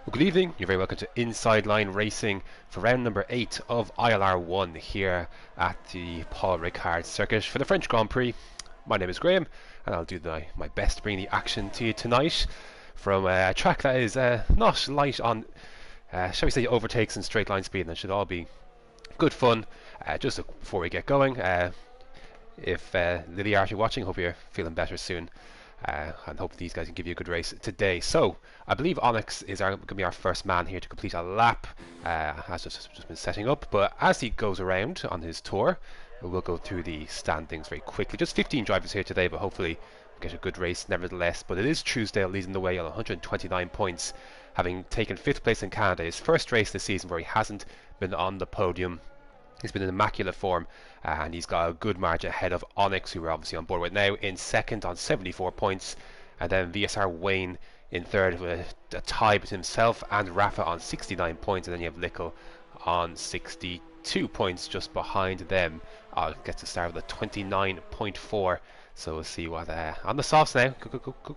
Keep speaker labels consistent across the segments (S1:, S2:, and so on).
S1: Well, good evening. You're very welcome to Inside Line Racing for round number 8 of ILR1 here at the Paul Ricard circuit for the French Grand Prix. My name is Graham, and I'll do my best to bring the action to you tonight from a track that is not light on, shall we say, overtakes and straight line speed, and it should all be good fun. Just before we get going, if Lily, you're watching, hope you're feeling better soon. And hope these guys can give you a good race today. So I believe Onyx is going to be our first man here to complete a lap. Has just been setting up, but as he goes around on his tour, we'll go through the standings very quickly. Just 15 drivers here today, but hopefully we'll get a good race nevertheless. But it is Truesdale leading the way on 129 points, having taken 5th place in Canada, his first race this season where he hasn't been on the podium. He's been in immaculate form, and he's got a good margin ahead of Onyx, who we're obviously on board with now, in second on 74 points, and then VSR Wayne in third with a tie between himself and Rafa on 69 points, and then you have Lickle on 62 points just behind them. Gets to start with a 29.4, so we'll see what on the softs now. Good couple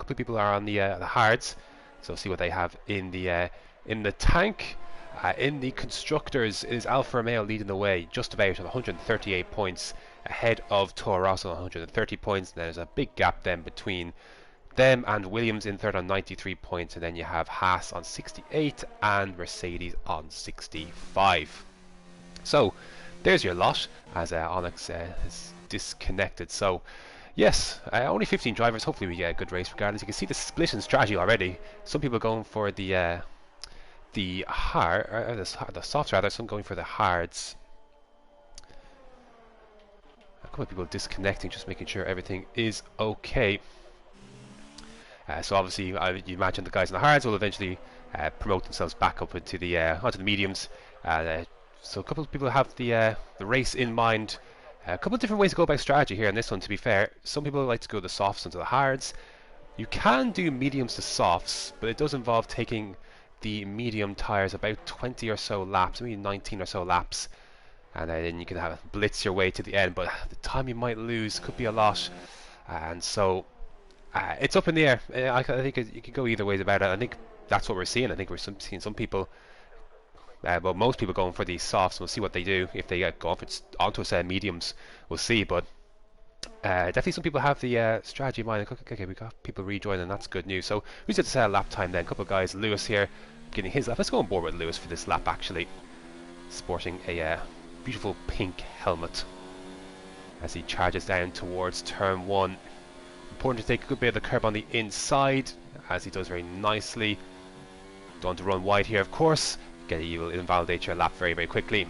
S1: of people are on the hards, so we'll see what they have in the tank. In the constructors, it is Alfa Romeo leading the way just about at 138 points ahead of Toro Rosso on 130 points. There's a big gap then between them and Williams in third on 93 points, and then you have Haas on 68 and Mercedes on 65. So there's your lot as Onyx is disconnected. So yes, only 15 drivers. Hopefully we get a good race regardless. You can see the split in strategy already. Some people going for the softs rather, some going for the hards. A couple of people disconnecting, just making sure everything is okay. So obviously, you imagine the guys in the hards will eventually promote themselves back up into the onto the mediums. So a couple of people have the race in mind. A couple of different ways to go about strategy here in this one. To be fair, some people like to go the softs into the hards. You can do mediums to softs, but it does involve taking the medium tyres about 20 or so laps, maybe 19 or so laps, and then you can have blitz your way to the end, but the time you might lose could be a lot, and so it's up in the air. I think you can go either ways about it. I think that's what we're seeing. I think we're seeing some people, well, most people going for these softs. We'll see what they do if they get go onto a mediums. We'll see, but definitely some people have the strategy in mind. Okay, we got people rejoining, that's good news. So who's at the lap time then? A couple of guys. Lewis here getting his lap. Let's go on board with Lewis for this lap actually, sporting a beautiful pink helmet as he charges down towards turn 1. Important to take a good bit of the curb on the inside, as he does very nicely. Don't want to run wide here, of course. You will invalidate your lap very, very quickly.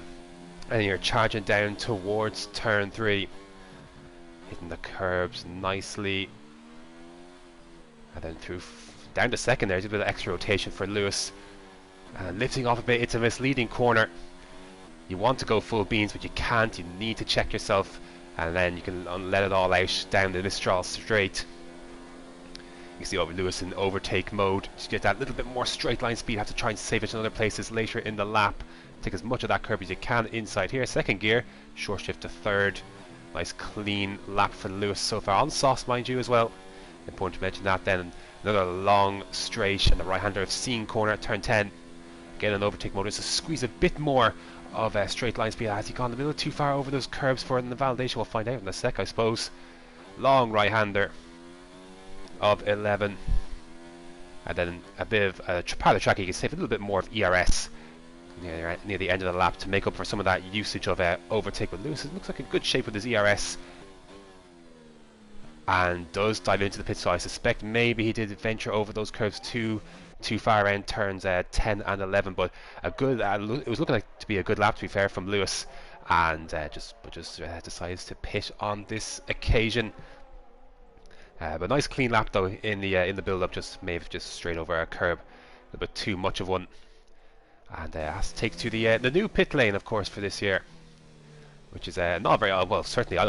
S1: And you're charging down towards turn 3. Hitting the curbs nicely, and then through down to second. There's a bit of extra rotation for Lewis, lifting off a bit. It's a misleading corner. You want to go full beans, but you can't. You need to check yourself, and then you can let it all out down the Mistral straight. You see over Lewis in overtake mode to get that little bit more straight line speed. Have to try and save it in other places later in the lap. Take as much of that curb as you can inside here. Second gear, short shift to third. Nice clean lap for Lewis so far, on softs mind you as well. Important to mention that then. Another long straight and the right hander of Scene corner at turn 10. Again an overtake mode, just to squeeze a bit more of a straight line speed. Has he gone a little too far over those curbs for it in the validation? We'll find out in a sec, I suppose. Long right hander of 11. And then a bit of part of the track you can save a little bit more of ERS near the end of the lap to make up for some of that usage of overtake. But Lewis looks like in good shape with his ERS and does dive into the pit, so I suspect maybe he did venture over those curves too far around turns 10 and 11, but a good it was looking like to be a good lap, to be fair, from Lewis, and just decides to pit on this occasion. But nice clean lap though in the build up. May have just straight over a curb, a bit too much of one. And has to take to the new pit lane, of course, for this year, which is not very well. Certainly, I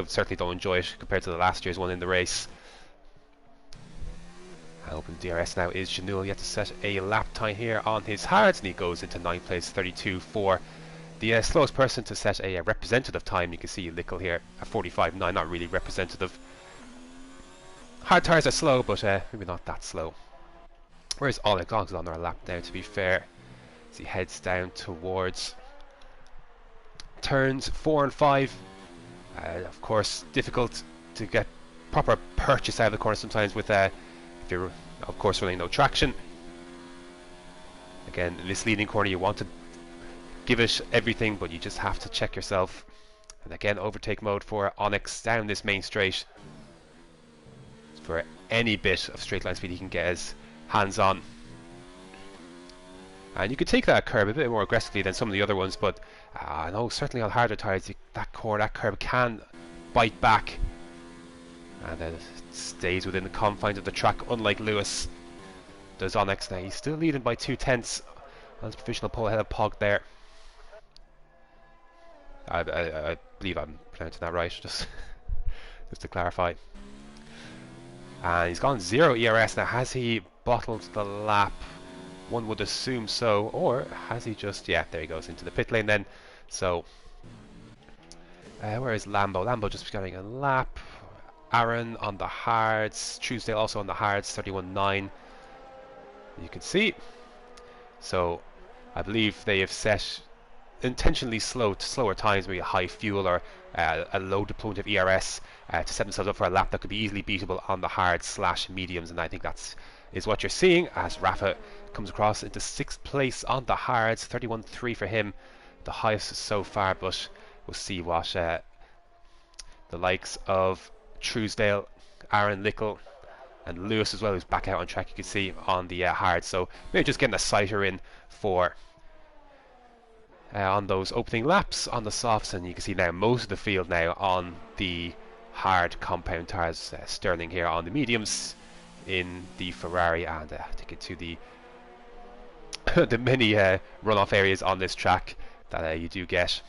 S1: certainly don't enjoy it compared to the last year's one in the race. And open DRS now is Janul. Yet to set a lap time here on his hards, and he goes into 9th place, 32 for the slowest person to set a representative time. You can see Lickle here at 45.9, not really representative. Hard tyres are slow, but maybe not that slow. Where's Oleg? Oleg's on our lap now, to be fair, as he heads down towards turns 4 and 5. Of course, difficult to get proper purchase out of the corner sometimes with if you're of course running no traction. Again, in this leading corner you want to give it everything, but you just have to check yourself. And again, overtake mode for Onyx down this main straight for any bit of straight line speed he can get his hands on. And you could take that curb a bit more aggressively than some of the other ones, but I know certainly on harder tyres that curb can bite back, and then it stays within the confines of the track, unlike Lewis does Onyx. Now he's still leading by 2/10 on his provisional pole ahead of Pog there. I believe I'm pronouncing that right, just to clarify. And he's gone 0 ERS now. Has he bottled the lap? One would assume so, or has he just... yeah, there he goes into the pit lane then. So, where is Lambo? Lambo just getting a lap. Aaron on the hards. Truesdale also on the hards, 31.9. You can see. So, I believe they have set intentionally slower times, maybe a high fuel or a low deployment of ERS to set themselves up for a lap that could be easily beatable on the hards/mediums, and I think that's what you're seeing as Rafa comes across into 6th place on the hards, 31.3 for him, the highest so far, but we'll see what the likes of Truesdale, Aaron Lickle and Lewis as well, who's back out on track, you can see on the hards. So maybe just getting a sighter in for on those opening laps on the softs, and you can see now most of the field now on the hard compound tyres. Sterling here on the mediums in the Ferrari, and to get to the the many runoff areas on this track that you do get,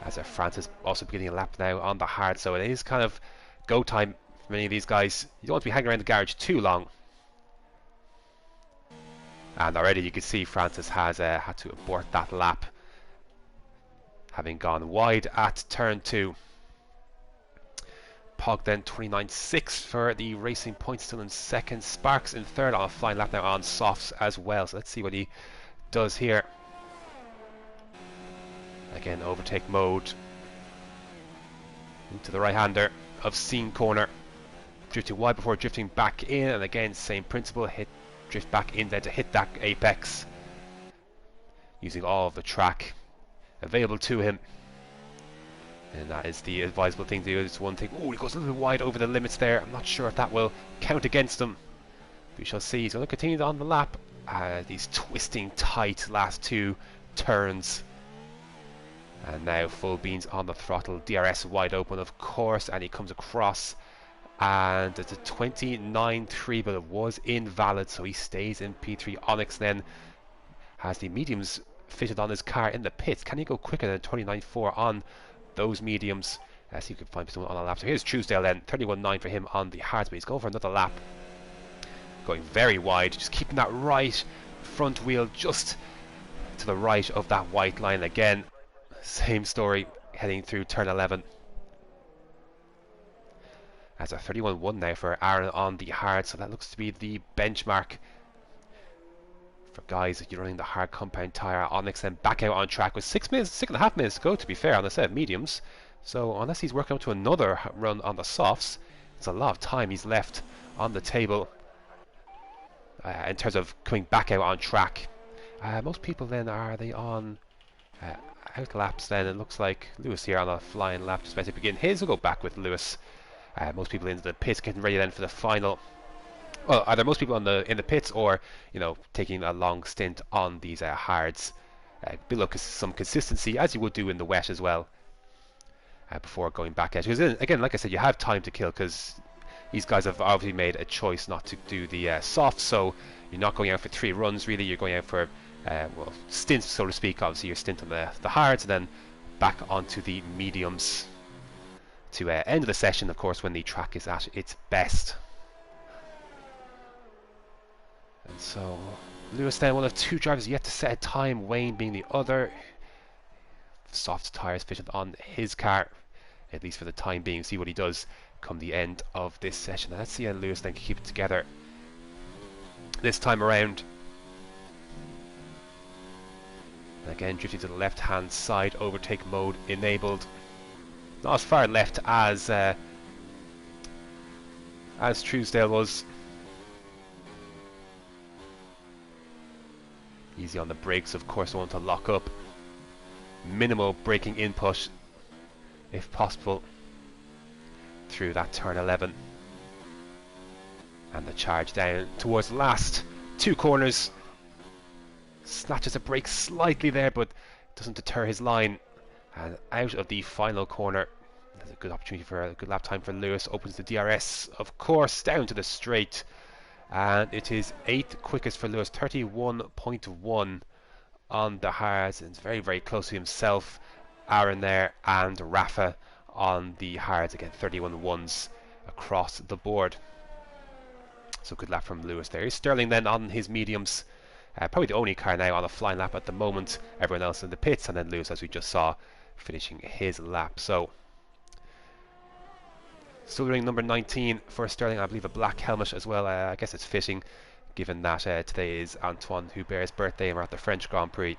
S1: as Francis also beginning a lap now on the hard. So it is kind of go time for many of these guys. You don't want to be hanging around the garage too long. And already you can see Francis has had to abort that lap, having gone wide at turn 2. Pog then 29.6 for the Racing Point, still in 2nd. Sparks in 3rd on a flying lap now on softs as well. So let's see what he does here. Again, overtake mode into the right-hander of Scene Corner. Drifting wide before drifting back in, and again, same principle, drift back in then to hit that apex, using all of the track available to him. And that is the advisable thing to do. It's one thing. Oh, he goes a little bit wide over the limits there. I'm not sure if that will count against him. We shall see. He's going to continue on the lap. These twisting tight last 2 turns. And now full beans on the throttle. DRS wide open, of course. And he comes across. And it's a 29.3, but it was invalid. So he stays in P3. Onyx then has the mediums fitted on his car in the pits. Can he go quicker than 29.4 on those mediums? So you can find someone on a lap. So here's Truesdale then, 31.9 for him on the hards, but he's going for another lap, going very wide, just keeping that right front wheel just to the right of that white line. Again, same story heading through turn 11. As a 31.1 now for Aaron on the hard, so that looks to be the benchmark for guys if you're running the hard compound tyre. Onyx then back out on track with 6.5 minutes to go, to be fair, on the set of mediums. So unless he's working up to another run on the softs, it's a lot of time he's left on the table in terms of coming back out on track. Most people then, are they on out laps then? It looks like Lewis here on a flying lap just about to begin his. Will go back with Lewis. Most people into the pits getting ready then for the final. Well, either most people in the pits, or taking a long stint on these hards, build up some consistency as you would do in the wet as well, before going back out. Because again, like I said, you have time to kill, because these guys have obviously made a choice not to do the soft. So you're not going out for 3 runs really. You're going out for well, stints, so to speak. Obviously, your stint on the hards, and then back onto the mediums to end the session, of course, when the track is at its best. And so Lewis then, one of 2 drivers yet to set a time, Wayne being the other. Soft tyres fitted on his car, at least for the time being. See what he does come the end of this session. Let's see how Lewis then can keep it together this time around. And again, drifting to the left hand side, overtake mode enabled. Not as far left as Truesdale was. Easy on the brakes, of course. I want to lock up. Minimal braking input, if possible, through that turn 11. And the charge down towards the last two corners. Snatches a brake slightly there, but doesn't deter his line. And out of the final corner. There's a good opportunity for a good lap time for Lewis. Opens the DRS, of course, down to the straight. And it is 8th quickest for Lewis, 31.1 on the hards. And it's very, very close to himself. Aaron there and Rafa on the hards. Again, 31.1s across the board. So good lap from Lewis there. Here's Sterling then on his mediums. Probably the only car now on a flying lap at the moment. Everyone else in the pits, and then Lewis, as we just saw, finishing his lap. So still ring number 19 for Sterling. I believe a black helmet as well. I guess it's fitting, given that today is Antoine Hubert's birthday and we're at the French Grand Prix.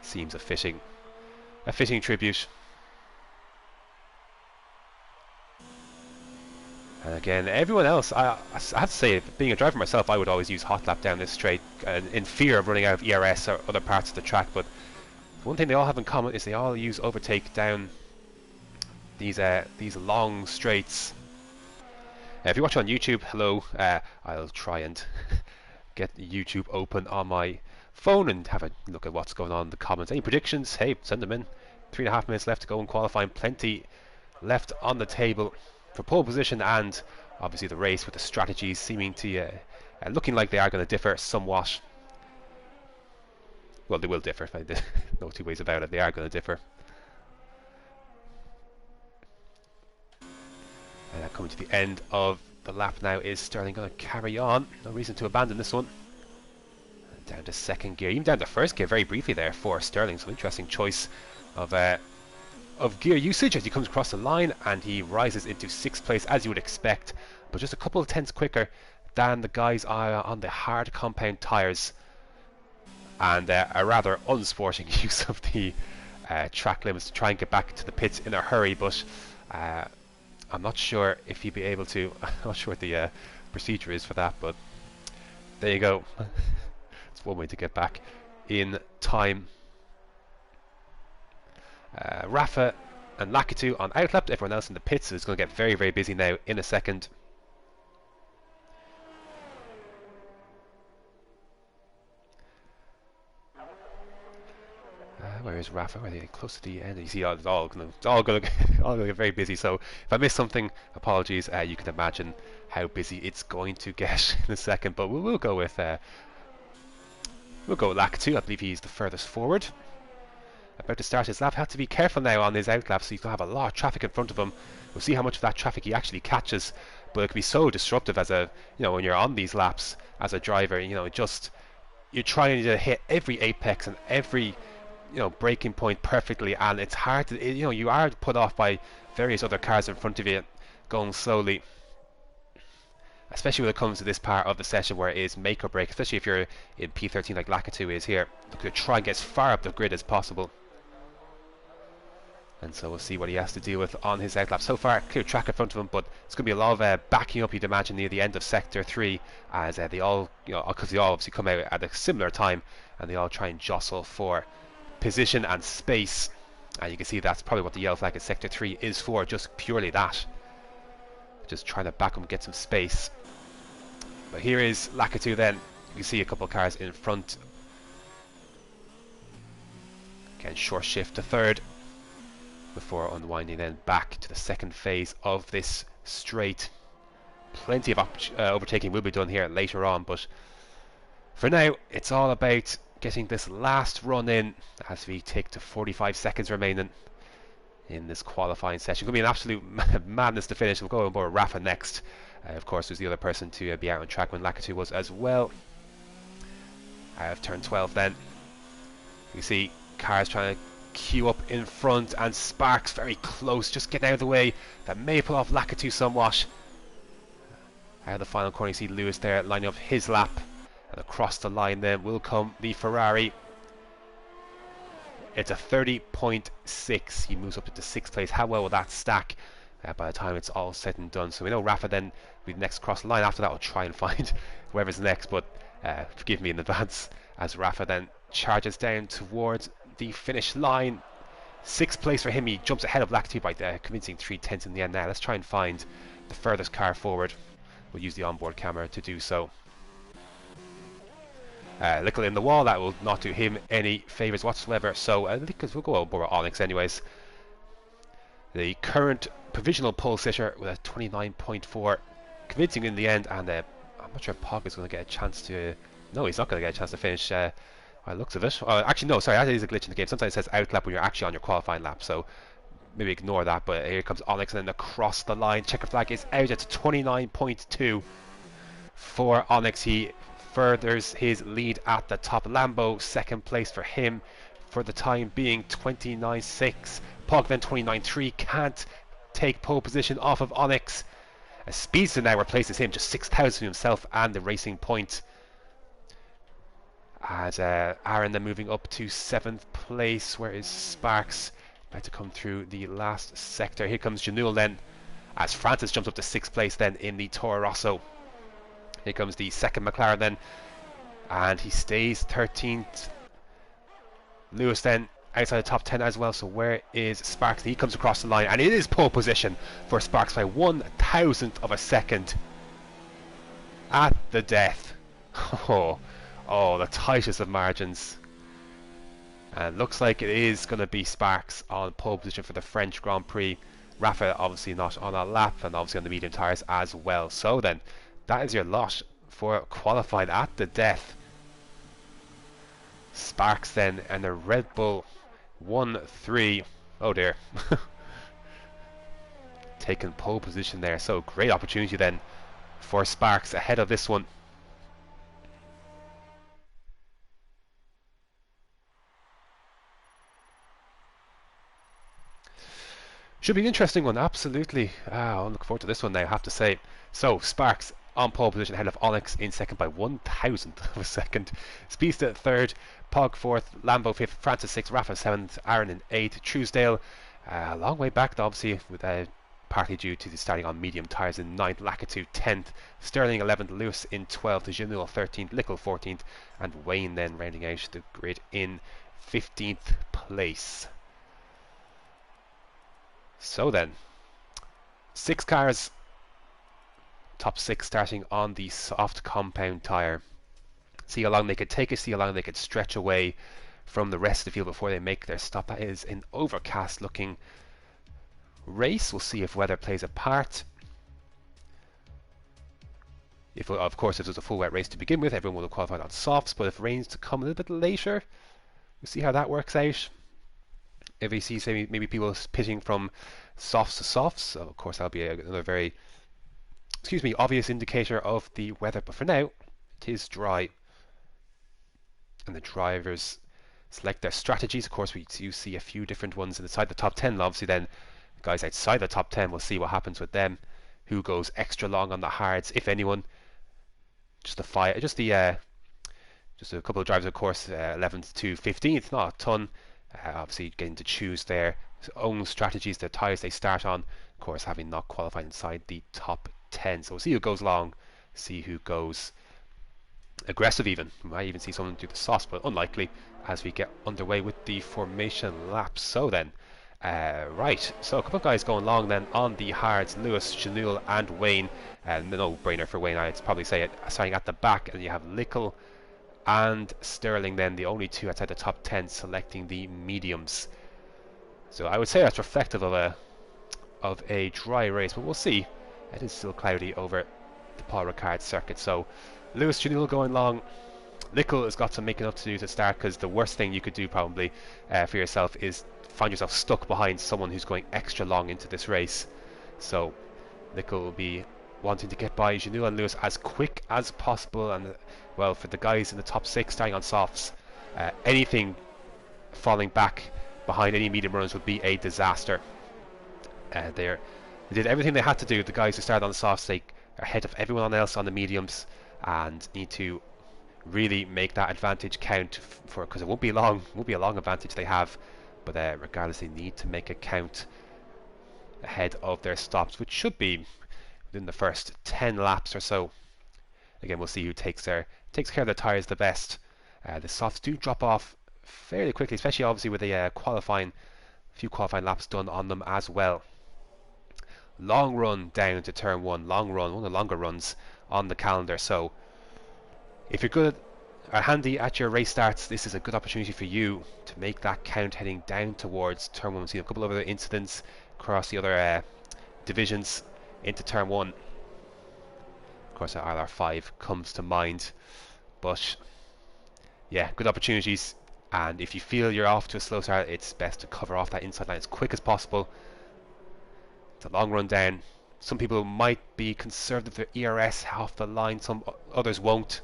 S1: Seems a fitting tribute. And again, everyone else, I have to say, being a driver myself, I would always use hot lap down this straight in fear of running out of ERS or other parts of the track. But one thing they all have in common is they all use overtake down these long straights. If you watch on YouTube, hello, I'll try and get YouTube open on my phone and have a look at what's going on in the comments. Any predictions? Hey, send them in. 3.5 minutes left to go in qualifying. Plenty left on the table for pole position, and obviously the race with the strategies seeming to looking like they are going to differ somewhat. Well, they will differ. No two ways about it. They are going to differ. And coming to the end of the lap now. Is Sterling going to carry on? No reason to abandon this one. And down to second gear, even down to first gear very briefly there for Sterling. So interesting choice of gear usage as he comes across the line, and he rises into 6th place as you would expect, but just a couple of tenths quicker than the guys on the hard compound tyres, and a rather unsporting use of the track limits to try and get back to the pits in a hurry. But I'm not sure if he'd be able to. I'm not sure what the procedure is for that, but there you go. It's one way to get back in time. Rafa and Lakitu on outlap. Everyone else in the pits is going to get very, very busy now in a second. Where is Rafa? Are they close to the end? You see, it's all going to get very busy. So if I miss something, apologies. You can imagine how busy it's going to get in a second. But we'll go with Lakitu. I believe he's the furthest forward. About to start his lap. Have to be careful now on his outlap, so he's going to have a lot of traffic in front of him. We'll see how much of that traffic he actually catches, but it can be so disruptive as a, when you're on these laps as a driver. You're trying to hit every apex and every braking point perfectly, and it's hard to, you are put off by various other cars in front of you going slowly, especially when it comes to this part of the session where it is make or break, especially if you're in P13 like Lakitu is here. Look to try and get as far up the grid as possible. And so we'll see what he has to deal with on his outlap. So far, clear track in front of him, but it's going to be a lot of backing up, you'd imagine, near the end of Sector 3, as they all, because they all obviously come out at a similar time, and they all try and jostle for position and space. And you can see that's probably what the yellow flag at Sector 3 is for, just purely that. Just trying to back him, get some space. But here is Lakitu then. You can see a couple of cars in front. Again, short shift to third, before unwinding then back to the second phase of this straight. Plenty of overtaking will be done here later on, but for now it's all about getting this last run in as we take to 45 seconds remaining in this qualifying session. It's going to be an absolute madness to finish. We'll go on board Rafa next. Of course, was the other person to be out on track when Lakitu was as well. Out of turn 12 then. You see cars trying to queue up in front, and Sparks very close, just getting out of the way. That may pull off Lakitu somewhat. The final corner, you see Lewis there lining up his lap, and across the line then will come the Ferrari. It's a 30.6. He moves up into 6th place. How well will that stack by the time it's all said and done? So we know Rafa then will be next across the line. After that, we'll try and find whoever's next, but forgive me in advance as Rafa then charges down towards the finish line. 6th place for him. He jumps ahead of Lacti by convincing 3/10 in the end. Now let's try and find the furthest car forward. We'll use the onboard camera to do so. Little in the wall, that will not do him any favours whatsoever, so because we'll go over Onyx anyways. The current provisional pole sitter with a 29.4, convincing in the end, and I'm not sure if Pog is going to get a chance to... No, he's not going to get a chance to finish by the looks of it. Actually no, sorry, that is a glitch in the game. Sometimes it says outlap when you're actually on your qualifying lap, so maybe ignore that. But here comes Onyx, and then across the line, checker flag is out at 29.2 for Onyx. He furthers his lead at the top. Lambo 2nd place for him for the time being, 29.6. Pog then 29.3, can't take pole position off of Onyx. Speedster now replaces him, just 6,000 himself and the racing point. As Aaron then moving up to 7th place. Where is Sparks? About to come through the last sector. Here comes Janul then, as Francis jumps up to 6th place then in the Toro Rosso. Here comes the 2nd McLaren then, and he stays 13th. Lewis then outside the top 10 as well. So where is Sparks? He comes across the line, and it is pole position for Sparks by 1,000th of a second at the death. Oh, the tightest of margins. And looks like it is going to be Sparks on pole position for the French Grand Prix. Rafa obviously not on a lap, and obviously on the medium tyres as well. So then, that is your lot for qualifying at the death. Sparks then and the Red Bull 1-3. Oh dear. Taking pole position there. So great opportunity then for Sparks ahead of this one. Should be an interesting one, absolutely. I'm looking forward to this one now, I have to say. So, Sparks on pole position ahead of Onyx in 2nd by 1,000th of a second. Speedster 3rd, Pog 4th, Lambo 5th, Francis 6th, Rafa 7th, Aaron in 8th, Truesdale a long way back obviously, with partly due to the starting on medium tyres in 9th, Lakitu 10th, Sterling 11th, Lewis in 12th, Janul 13th, Lickle 14th, and Wayne then rounding out the grid in 15th place. So then, 6 cars, top 6 starting on the soft compound tyre. See how long they could take it, see how long they could stretch away from the rest of the field before they make their stop. That is an overcast looking race. We'll see if weather plays a part. If, of course, if there's a full wet race to begin with, everyone will have qualified on softs, but if rain's to come a little bit later, we'll see how that works out. If we see, say, maybe people pitching from softs to softs, of course that'll be another very, obvious indicator of the weather. But for now, it is dry, and the drivers select their strategies. Of course, we do see a few different ones inside the top 10. Obviously, then guys outside the top 10, we'll see what happens with them. Who goes extra long on the hards, if anyone? Just a couple of drivers, of course, 11th to 15th, not a ton. Obviously getting to choose their own strategies, the tyres they start on, of course having not qualified inside the top 10. So we'll see who goes long, see who goes aggressive even. We might even see someone do the sauce, but unlikely as we get underway with the formation laps. So then, right, so a couple of guys going long then on the hards, Lewis, Janul and Wayne. No brainer for Wayne, I'd probably say it, starting at the back, and you have Lickle and Sterling then, the only two outside the top 10 selecting the mediums. So I would say that's reflective of a dry race, but we'll see. It is still cloudy over the Paul Ricard circuit. So Lewis, Janul going long. Lickle has got some making up to do to start, because the worst thing you could do probably for yourself is find yourself stuck behind someone who's going extra long into this race. So Lickle will be wanting to get by Janul and Lewis as quick as possible, and well, for the guys in the top 6 starting on softs, anything falling back behind any medium runners would be a disaster. They did everything they had to do. The guys who started on the softs, they ahead of everyone else on the mediums and need to really make that advantage count for, because it won't be long, won't be a long advantage they have, but regardless, they need to make it count ahead of their stops, which should be within the first 10 laps or so. Again, we'll see who takes care of their tyres the best. The softs do drop off fairly quickly, especially obviously with a few qualifying laps done on them as well. Long run down to turn one, long run, one of the longer runs on the calendar. So if you're good or handy at your race starts, this is a good opportunity for you to make that count heading down towards turn one. We've seen a couple of other incidents across the other divisions into turn one. Of course, ILR5 comes to mind, but yeah, good opportunities. And if you feel you're off to a slow start, it's best to cover off that inside line as quick as possible. It's a long run down. Some people might be conservative with their ERS off the line, some others won't.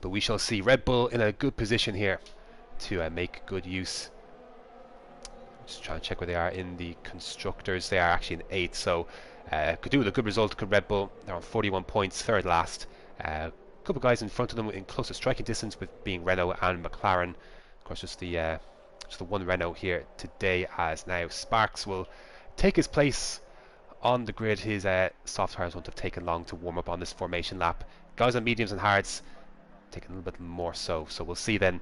S1: But we shall see. Red Bull in a good position here to make good use. Just trying to check where they are in the constructors. They are actually in 8th, so could do with a good result. Could Red Bull? They're on 41 points, third last. A couple of guys in front of them in close to striking distance, with being Renault and McLaren. Of course, just the one Renault here today, as now Sparks will take his place on the grid. His soft tyres won't have taken long to warm up on this formation lap. Guys on mediums and hards taking a little bit more so we'll see then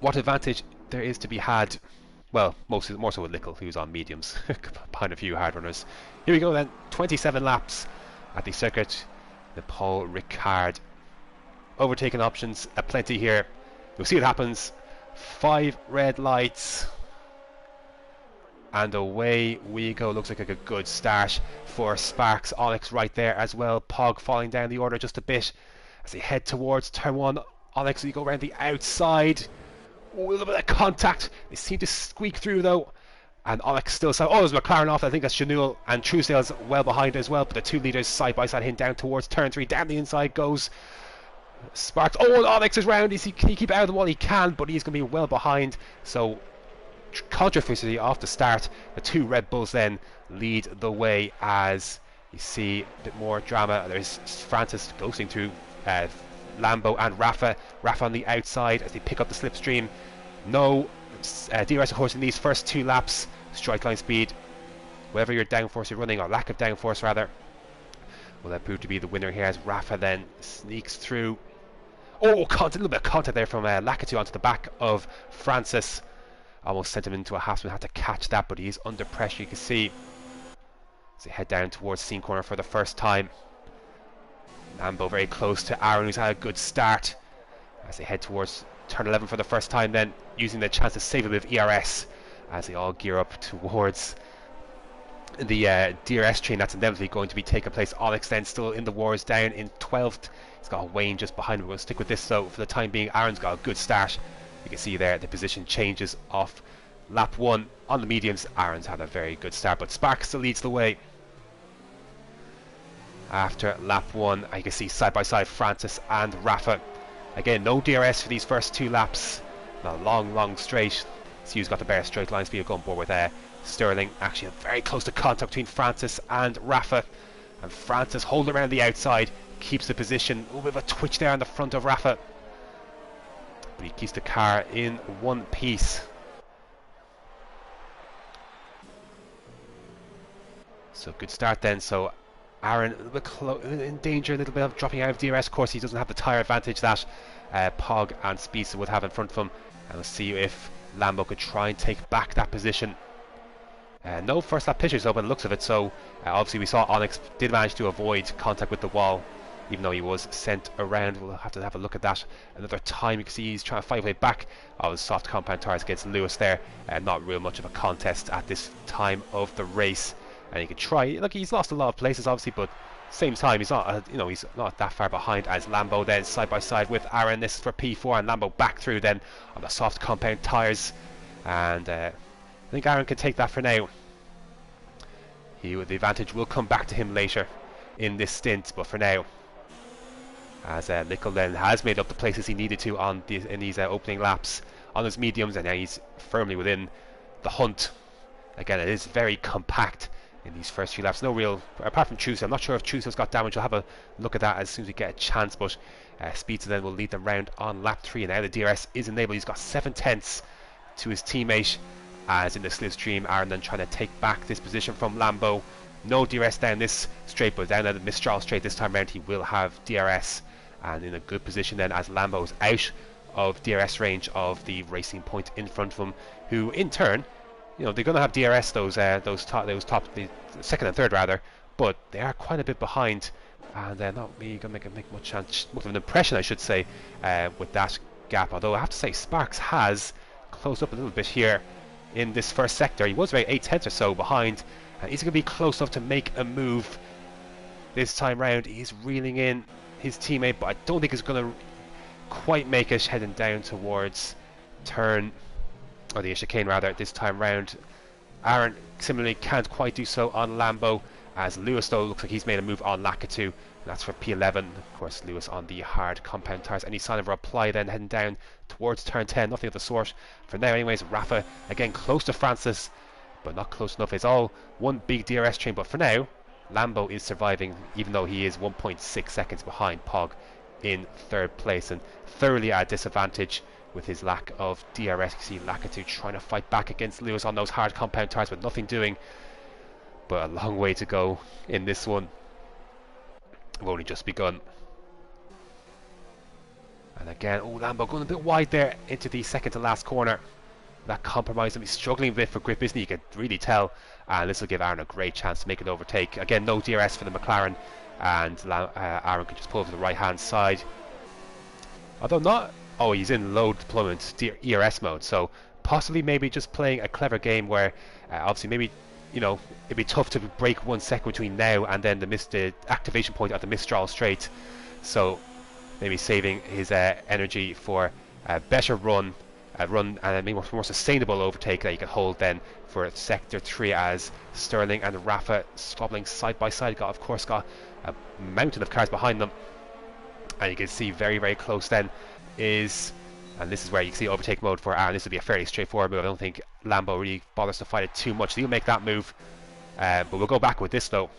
S1: what advantage there is to be had. Well, more so with Lickle, who's on mediums behind a few hard runners. Here we go then, 27 laps at the circuit. The Paul Ricard overtaking options aplenty here. You'll see what happens. 5 red lights and away we go. Looks like a good start for Sparks. Onyx right there as well. Pog falling down the order just a bit as they head towards turn one. Onyx, you go around the outside. Ooh, a little bit of contact. They seem to squeak through though. And Onyx still so. Oh, there's McLaren off. I think that's Chanul, and Truesdale's well behind as well. But the two leaders side by side heading down towards turn 3. Down the inside goes Sparks. Oh, and Onyx is round. He keep out of the wall he can, but he's going to be well behind. So controversy off the start. The two Red Bulls then lead the way as you see a bit more drama. There's Francis ghosting through Lambo and Rafa on the outside as they pick up the slipstream. No DRS of course in these first 2 laps. Strike line speed, whatever your downforce you're running, or lack of downforce rather, will that prove to be the winner here as Rafa then sneaks through. Oh, a little bit of contact there from Lakitu onto the back of Francis. Almost sent him into a half spin, had to catch that, but he is under pressure, you can see, as they head down towards scene corner for the first time. Lambo very close to Aaron, who's had a good start, as they head towards turn 11 for the first time, then using the chance to save a bit of ERS as they all gear up towards the DRS train that's inevitably going to be taking place. Onyx then still in the wars, down in 12th. He's got Wayne just behind him. We're going to stick with this though for the time being. Aaron's got a good start. You can see there the position changes off lap 1 on the mediums. Aaron's had a very good start, but Spark still leads the way after lap 1. You can see side by side Francis and Rafa. Again, no DRS for these first 2 laps. A long straight. Sue's got the better straight line speed. Going board with Sterling. Actually very close to contact between Francis and Rafa, and Francis holding around the outside, keeps the position. A little bit of a twitch there on the front of Rafa, but he keeps the car in one piece. So good start then. So Aaron a little bit in danger, a little bit of dropping out of DRS. Of course he doesn't have the tyre advantage that Pog and Spiesa would have in front of him, and we'll see if Lambo could try and take back that position. No first lap pictures though by the looks of it, so obviously we saw Onyx did manage to avoid contact with the wall, even though he was sent around. We'll have to have a look at that another time. You can see he's trying to fight his way back. The soft compound tyres against Lewis there. Not real much of a contest at this time of the race, and he can try. Look, he's lost a lot of places obviously, but same time he's not he's not that far behind as Lambo then side by side with Aaron. This is for P4, and Lambo back through then on the soft compound tyres, and I think Aaron can take that for now. The advantage will come back to him later in this stint, but for now, as Lickle then has made up the places he needed to in these opening laps on his mediums, and now he's firmly within the hunt. Again, it is very compact in these first few laps. No real, apart from Chuso. I'm not sure if Chuso's got damage. We'll have a look at that as soon as we get a chance, but Speedster then will lead them round on lap 3, and now the DRS is enabled. He's got 7/10 to his teammate, as in the slipstream. Aaron then trying to take back this position from Lambo. No DRS down this straight, but down at the Mistral straight this time round he will have DRS, and in a good position then as Lambo's out of DRS range of the Racing Point in front of him, who in turn, you know, they're going to have DRS those top, the second and third rather, but they are quite a bit behind, and they're not really going to make much of an impression, I should say, with that gap. Although I have to say Sparks has closed up a little bit here in this first sector. He was about 8/10 or so behind, and he's going to be close enough to make a move this time round. He's reeling in his teammate, but I don't think he's going to quite make it, heading down towards turn, or the chicane rather, this time round. Aaron similarly can't quite do so on Lambo, as Lewis though looks like he's made a move on Lakitu, and that's for P11. Of course Lewis on the hard compound tyres. Any sign of a reply then heading down towards turn 10? Nothing of the sort for now anyways. Rafa again close to Francis, but not close enough. It's all one big DRS train, but for now Lambo is surviving, even though he is 1.6 seconds behind Pog in third place, and thoroughly at a disadvantage with his lack of DRS. You see Lakitu trying to fight back against Lewis on those hard compound tyres, but nothing doing. But a long way to go in this one. We've only just begun. And again, oh, Lambo going a bit wide there into the second to last corner. That compromise, and he's struggling a bit for grip, isn't he? You can really tell. And this will give Aaron a great chance to make an overtake. Again, no DRS for the McLaren, and Aaron can just pull over the right hand side. Although not, oh, he's in low deployment ERS mode, so possibly maybe just playing a clever game where obviously maybe, you know, it'd be tough to break 1 second between now and then the activation point at the Mistral straight, so maybe saving his energy for a better run and maybe more sustainable overtake that he can hold then for sector 3, as Sterling and Rafa squabbling side by side. Of course got a mountain of cars behind them, and you can see very, very close then is, and this is where you can see overtake mode for Aaron. This would be a fairly straightforward move. I don't think Lambo really bothers to fight it too much. He'll make that move, but we'll go back with this though.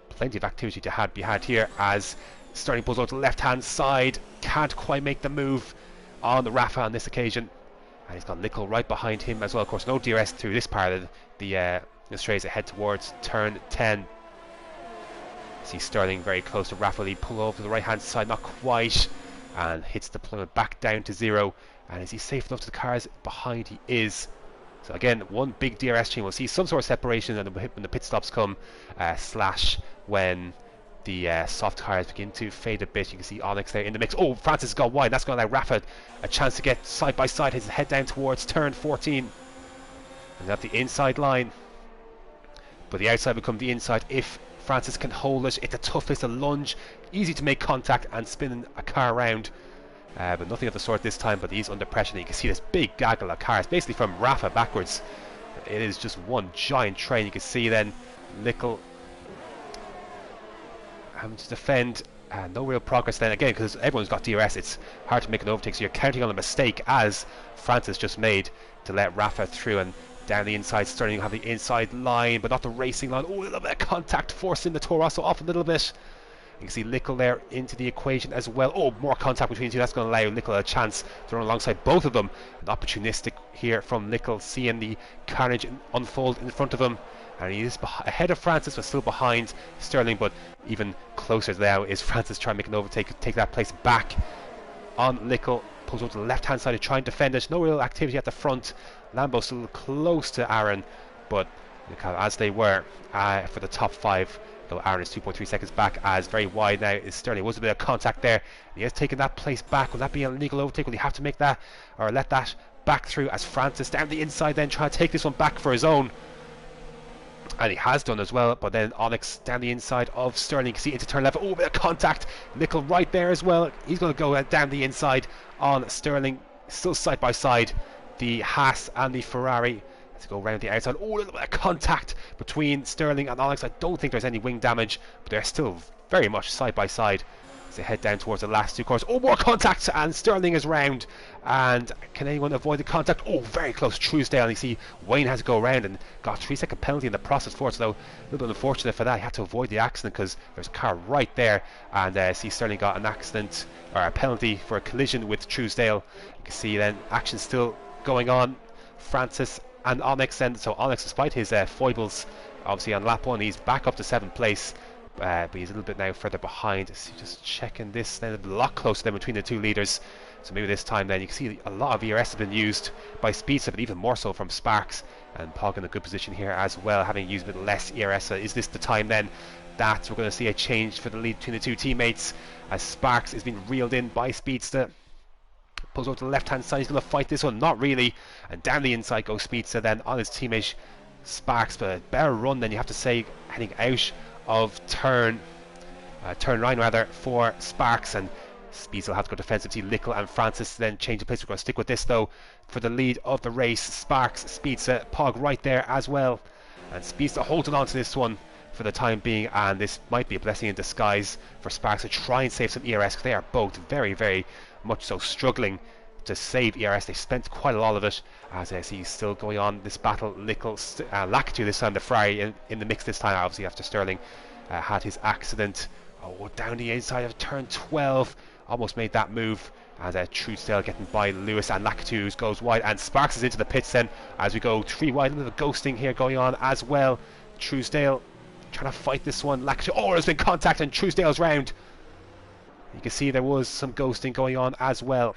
S1: Plenty of activity to be had here, as Sterling pulls out to the left hand side, can't quite make the move on the Rafa on this occasion, and he's got Lickle right behind him as well. Of course no DRS through this part of the straight ahead towards turn 10. See Sterling very close to Rafa. He pull over to the right hand side, not quite, and hits deployment back down to 0. And is he safe enough to the cars behind? He is. So again, one big DRS chain. We'll see some sort of separation when the pit stops come, slash when the soft tires begin to fade a bit. You can see Onyx there in the mix. Oh, Francis has got wide. That's going to allow Rafa a chance to get side by side, his head down towards turn 14. And at the inside line, but the outside will become the inside if Francis can hold it. It's the toughest, a lunge, easy to make contact and spinning a car around, but nothing of the sort this time. But he's under pressure, and you can see this big gaggle of cars basically from Rafa backwards. It is just one giant train. You can see then Lickle having to defend, no real progress then again, because everyone's got DRS. It's hard to make an overtake, so you're counting on a mistake as Francis just made to let Rafa through. And down the inside, Sterling will have the inside line, but not the racing line. Oh, a little bit of contact, forcing the Toro Rosso off a little bit. You can see Lickle there into the equation as well. Oh, more contact between the two. That's going to allow Lickle a chance to run alongside both of them. And opportunistic here from Lickle, seeing the carnage unfold in front of him. And he is ahead of Francis, but still behind Sterling. But even closer now is Francis trying to make an overtake, take that place back on Lickle. Pulls over to the left-hand side to try and defend it. No real activity at the front. Lambo still close to Aaron, but as they were for the top 5, though Aaron is 2.3 seconds back, as very wide now is Sterling. Was a bit of contact there. He has taken that place back. Will that be an illegal overtake? Will he have to make that, or let that back through, as Francis down the inside then trying to take this one back for his own? And he has done as well, but then Onyx down the inside of Sterling. You can see into turn 11. Oh, bit of contact. Lickle right there as well. He's going to go down the inside on Sterling. Still side by side, the Haas and the Ferrari. Let's go around the outside. Oh, a little bit of contact between Sterling and Onyx. I don't think there's any wing damage, but they're still very much side by side. as they head down towards the last two corners. Oh, more contact, and Sterling is round. And can anyone avoid the contact? Oh, very close, Truesdale. And you see Wayne has to go around and got a 3-second penalty in the process for it, so a little bit unfortunate for that. He had to avoid the accident because there's a car right there, and see Sterling got an accident, or a penalty for a collision with Truesdale. You can see then action still going on. Francis and Onyx then, so Onyx, despite his foibles, obviously on lap 1 he's back up to 7th place, but he's a little bit now further behind. So just checking this, then a lot closer than between the two leaders, so maybe this time then you can see a lot of ERS has been used by Speedster, but even more so from Sparks, and Pog in a good position here as well, having used a bit less ERS. So is this the time then that we're going to see a change for the lead between the two teammates, as Sparks is being reeled in by Speedster? Pulls over to the left hand side, he's going to fight this one, not really, and down the inside goes Speedster then on his teammate Sparks, but a better run than you have to say heading out of turn 9 rather for Sparks, and Speeds will have to go defensive. See Lickle and Francis then change of place. We're going to stick with this though for the lead of the race. Sparks, Speedster, Pog right there as well, and Speedster holding on to this one for the time being, and this might be a blessing in disguise for Sparks to try and save some ERS, because they are both very, very much so struggling to save ERS. They spent quite a lot of it, as I see still going on this battle. Lickle, Lakitu this time, the Ferrari in the mix this time, obviously after Sterling had his accident. Oh, down the inside of turn 12, almost made that move, as Truesdale getting by Lewis, and Lakitu goes wide, and Sparks is into the pits then as we go 3 wide. A little ghosting here going on as well. Truesdale trying to fight this one. Lakitu, oh, there's been contact and Truesdale's round. You can see there was some ghosting going on as well.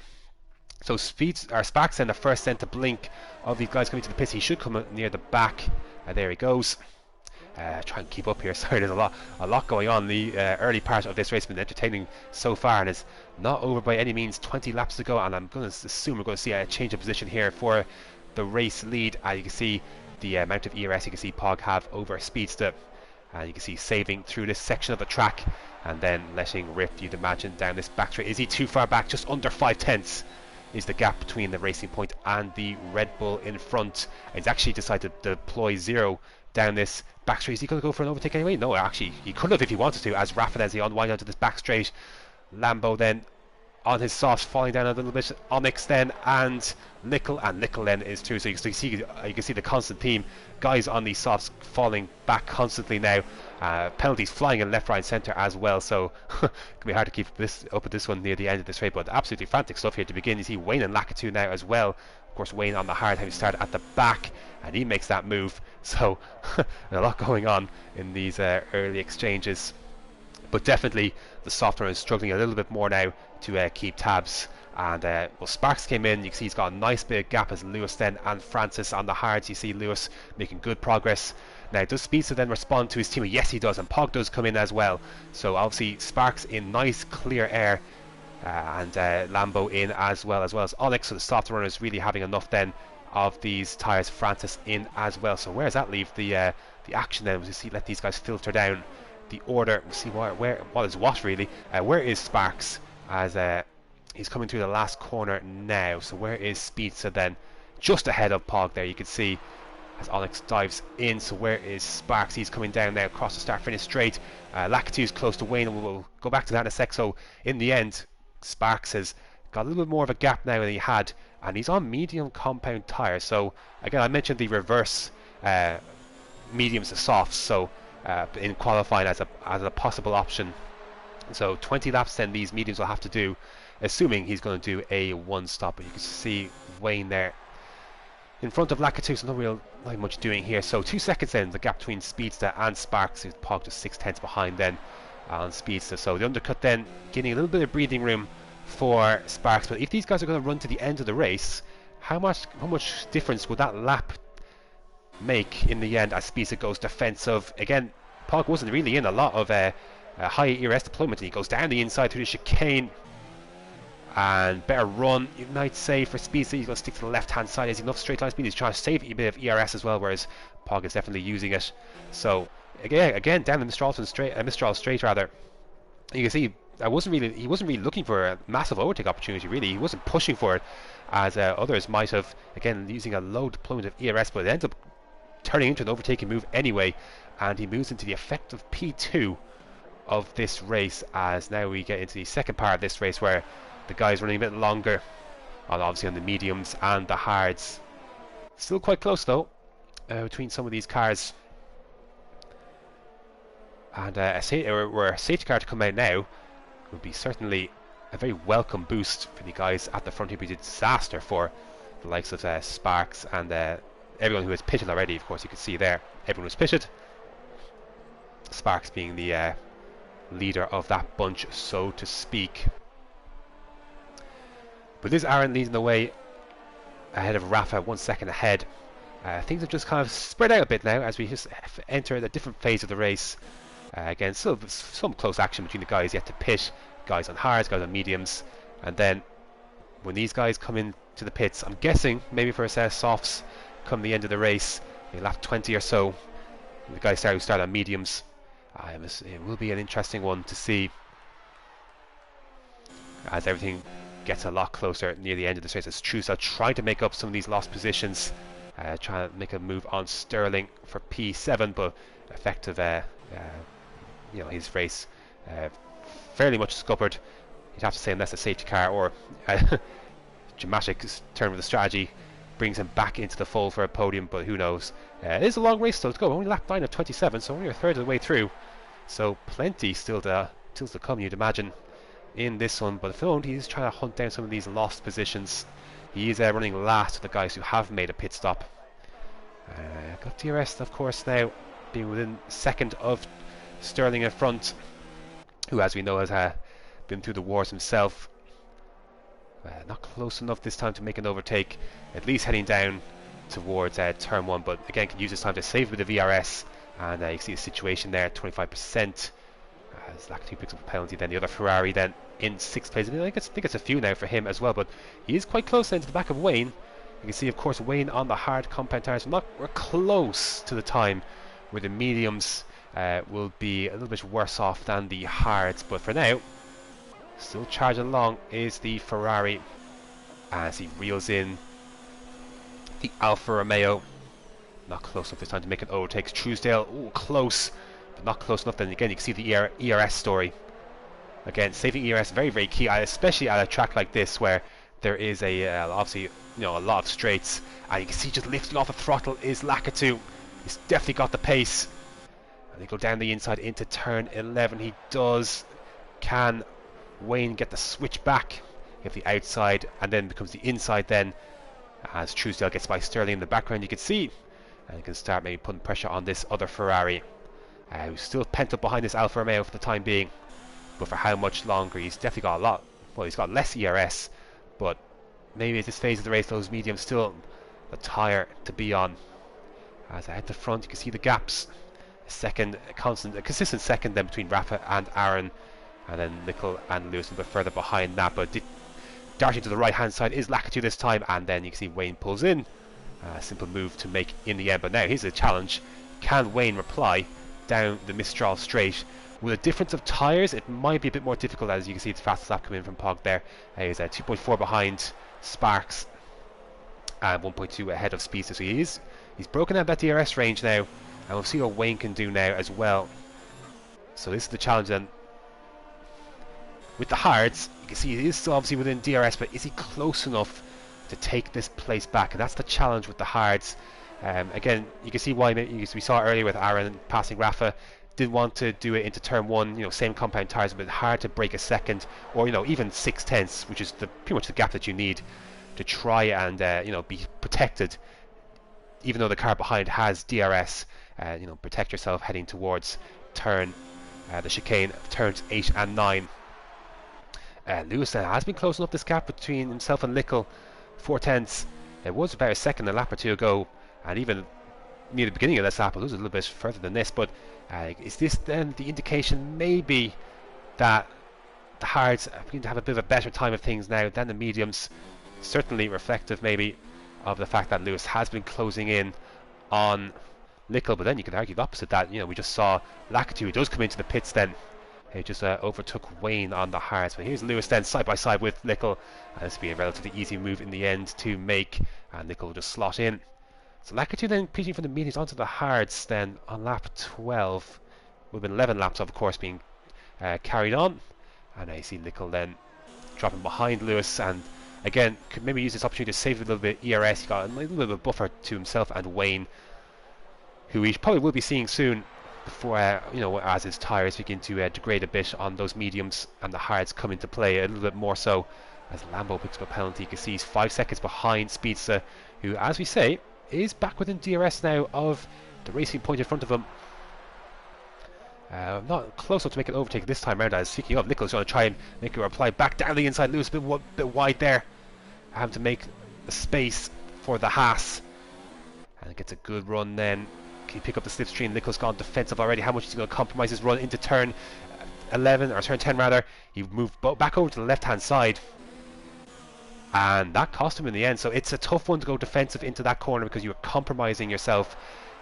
S1: So Sparks then the first then to blink of these guys coming to the pits. He should come near the back. There he goes. Try and keep up here. Sorry, there's a lot going on. The early part of this race has been entertaining so far, and it's not over by any means. 20 laps to go, and I'm going to assume we're going to see a change of position here for the race lead. You can see the amount of ERS you can see Pog have over Speedster. You can see saving through this section of the track, and then letting rip, you'd imagine, down this back straight. Is he too far back? Just under 5/10 is the gap between the Racing Point and the Red Bull in front. He's actually decided to deploy 0 down this back straight. Is he going to go for an overtake anyway? No, actually he could have if he wanted to, as Rafinez he unwind onto this back straight. Lambo then on his softs, falling down a little bit. Onyx then, and Lickle then is too. So you can see the constant theme. Guys on these softs falling back constantly now. Penalties flying in left, right, and centre as well. So it can be hard to keep this up with this one near the end of this race. But absolutely frantic stuff here to begin. You see Wayne and Lakitu now as well. Of course, Wayne on the hard, having started at the back, and he makes that move. So a lot going on in these early exchanges. But definitely the software is struggling a little bit more now to keep tabs. And well, Sparks came in. You can see he's got a nice big gap as Lewis then and Francis on the hards. You see Lewis making good progress. Now, does Speedster then respond to his team? Yes, he does, and Pog does come in as well. So obviously Sparks in nice clear air, and Lambo in as well as Onyx. So the soft runner is really having enough then of these tyres. Francis in as well. So where does that leave the action then? We'll see, let these guys filter down the order. We'll see what is what really. Where is Sparks as he's coming through the last corner now? So where is Speedster then? Just ahead of Pog there, you can see as Onyx dives in. So where is Sparks? He's coming down now across the start finish straight. Lakitu's close to Wayne, and we'll go back to that in a sec. So in the end, Sparks has got a little bit more of a gap now than he had, and he's on medium compound tyres. So again, I mentioned the reverse mediums to softs, so in qualifying as a possible option. So 20 laps then these mediums will have to do, assuming he's going to do a one stop. But you can see Wayne there in front of Lakitu, so not much doing here. So 2 seconds then the gap between Speedster and Sparks, who's Pog just 6/10 behind then on Speedster. So the undercut then getting a little bit of breathing room for Sparks. But if these guys are going to run to the end of the race, how much difference would that lap make in the end as Speedster goes defensive? Again, Pog wasn't really in a lot of high ERS deployment, and he goes down the inside through the chicane, and better run, you might say, for Speedster. He's going to stick to the left hand side. Has enough straight line speed. He's trying to save a bit of ERS as well, whereas Pog is definitely using it. So again down the Mistral straight rather, you can see he wasn't really looking for a massive overtake opportunity really. He wasn't pushing for it as others might have, again using a low deployment of ERS, but it ends up turning into an overtaking move anyway, and he moves into the effective P2 of this race, as now we get into the second part of this race where the guys running a bit longer obviously on the mediums and the hards. Still quite close though between some of these cars, and a safety car to come out now would be certainly a very welcome boost for the guys at the front. It would be a disaster for the likes of Sparks and everyone who has pitted already. Of course, you can see there everyone was pitted, Sparks being the leader of that bunch, so to speak. But this Aaron leading the way ahead of Rafa, 1 second ahead. Things have just kind of spread out a bit now as we just enter a different phase of the race. Again, still some close action between the guys yet to pit, guys on hards, guys on mediums, and then when these guys come into the pits, I'm guessing maybe for a set of softs come the end of the race, lap 20 or so, the guys start on mediums. It will be an interesting one to see as everything gets a lot closer near the end of this race. As Truesdale trying to make up some of these lost positions, trying to make a move on Sterling for P7, but effective. His race fairly much scuppered, you'd have to say, unless a safety car or a dramatic turn of the strategy brings him back into the fold for a podium, but who knows. It is a long race still to go, only lap 9 of 27, so only a third of the way through, so plenty still to come, you'd imagine, in this one. But Phil, he's trying to hunt down some of these lost positions. He is running last of the guys who have made a pit stop. Got DRS, of course, now being within second of Sterling in front, who, as we know, has been through the wars himself. Not close enough this time to make an overtake, at least heading down towards turn 1, but again can use this time to save with the VRS, and you see the situation there, 25%. As Lacatu picks up a penalty, then the other Ferrari then in 6th place. I think it's a few now for him as well, but he is quite close then to the back of Wayne. You can see, of course, Wayne on the hard compound tires. We're close to the time where the mediums will be a little bit worse off than the hards, but for now, still charging along is the Ferrari as he reels in the Alfa Romeo. Not close enough this time to make an overtake. Truesdale, close, but not close enough. Then again, you can see the ERS story. Again, saving ERS very, very key, especially at a track like this where there is obviously a lot of straights, and you can see just lifting off the throttle is Lacatu. He's definitely got the pace, and they go down the inside into turn 11. He does. Can Wayne get the switch back? If the outside and then becomes the inside then, as Truesdale gets by Sterling in the background, you can see, and you can start maybe putting pressure on this other Ferrari, who's still pent up behind this Alfa Romeo for the time being. But for how much longer? He's definitely got a lot. Well, he's got less ERS, but maybe at this phase of the race, those mediums still the tyre to be on. As I head to front, you can see the gaps. A consistent second then between Rafa and Aaron, and then Nickel and Lewis a bit further behind that. But darting to the right hand side is Lacatu this time, and then you can see Wayne pulls in. A simple move to make in the end. But now here's a challenge: can Wayne reply down the Mistral straight? With a difference of tyres, it might be a bit more difficult, as you can see the fastest lap coming in from Pog there. He's 2.4 behind Sparks and 1.2 ahead of Speedster. So he's broken out that DRS range now, and we'll see what Wayne can do now as well. So this is the challenge then. With the hards, you can see he is still obviously within DRS, but is he close enough to take this place back? And that's the challenge with the hards. Again, you can see why we saw earlier with Aaron passing Rafa. Didn't want to do it into turn 1, same compound tires, but hard to break a second, or even 6/10, which is pretty much the gap that you need to try and be protected. Even though the car behind has DRS, protect yourself heading towards the chicane, turns 8 and 9. Lewis has been closing up this gap between himself and Lickel, 4/10. It was about a second a lap or two ago, and even near the beginning of this lap, it was a little bit further than this. But is this then the indication maybe that the hards are going to have a bit of a better time of things now than the mediums? Certainly reflective maybe of the fact that Lewis has been closing in on Lickel, but then you could argue the opposite, that we just saw Lacatu, who does come into the pits then. He just overtook Wayne on the hards. But here's Lewis then side by side with Lickel. This will be a relatively easy move in the end to make, and Lickel will just slot in. So Lacatu then pitching from the mediums onto the hards then on lap 12. Would have been 11 laps, of course, being carried on. And I see Nickel then dropping behind Lewis, and again could maybe use this opportunity to save a little bit. ERS, he got a little bit of a buffer to himself and Wayne, who we probably will be seeing soon, before you know, as his tyres begin to degrade a bit on those mediums and the hards come into play a little bit more so. As Lambo picks up a penalty, you can see he's 5 seconds behind Speedster, who, as we say, is back within DRS now of the racing point in front of him. Not close enough to make an overtake this time round. As speaking of, Nicholas going to try and make a reply back down the inside. Lewis a bit wide there, having to make the space for the Haas, and it gets a good run then. Can he pick up the slipstream? Nicholas gone defensive already. How much is he going to compromise his run into turn 11, or turn 10 rather? He moved back over to the left hand side, and that cost him in the end. So it's a tough one to go defensive into that corner, because you're compromising yourself.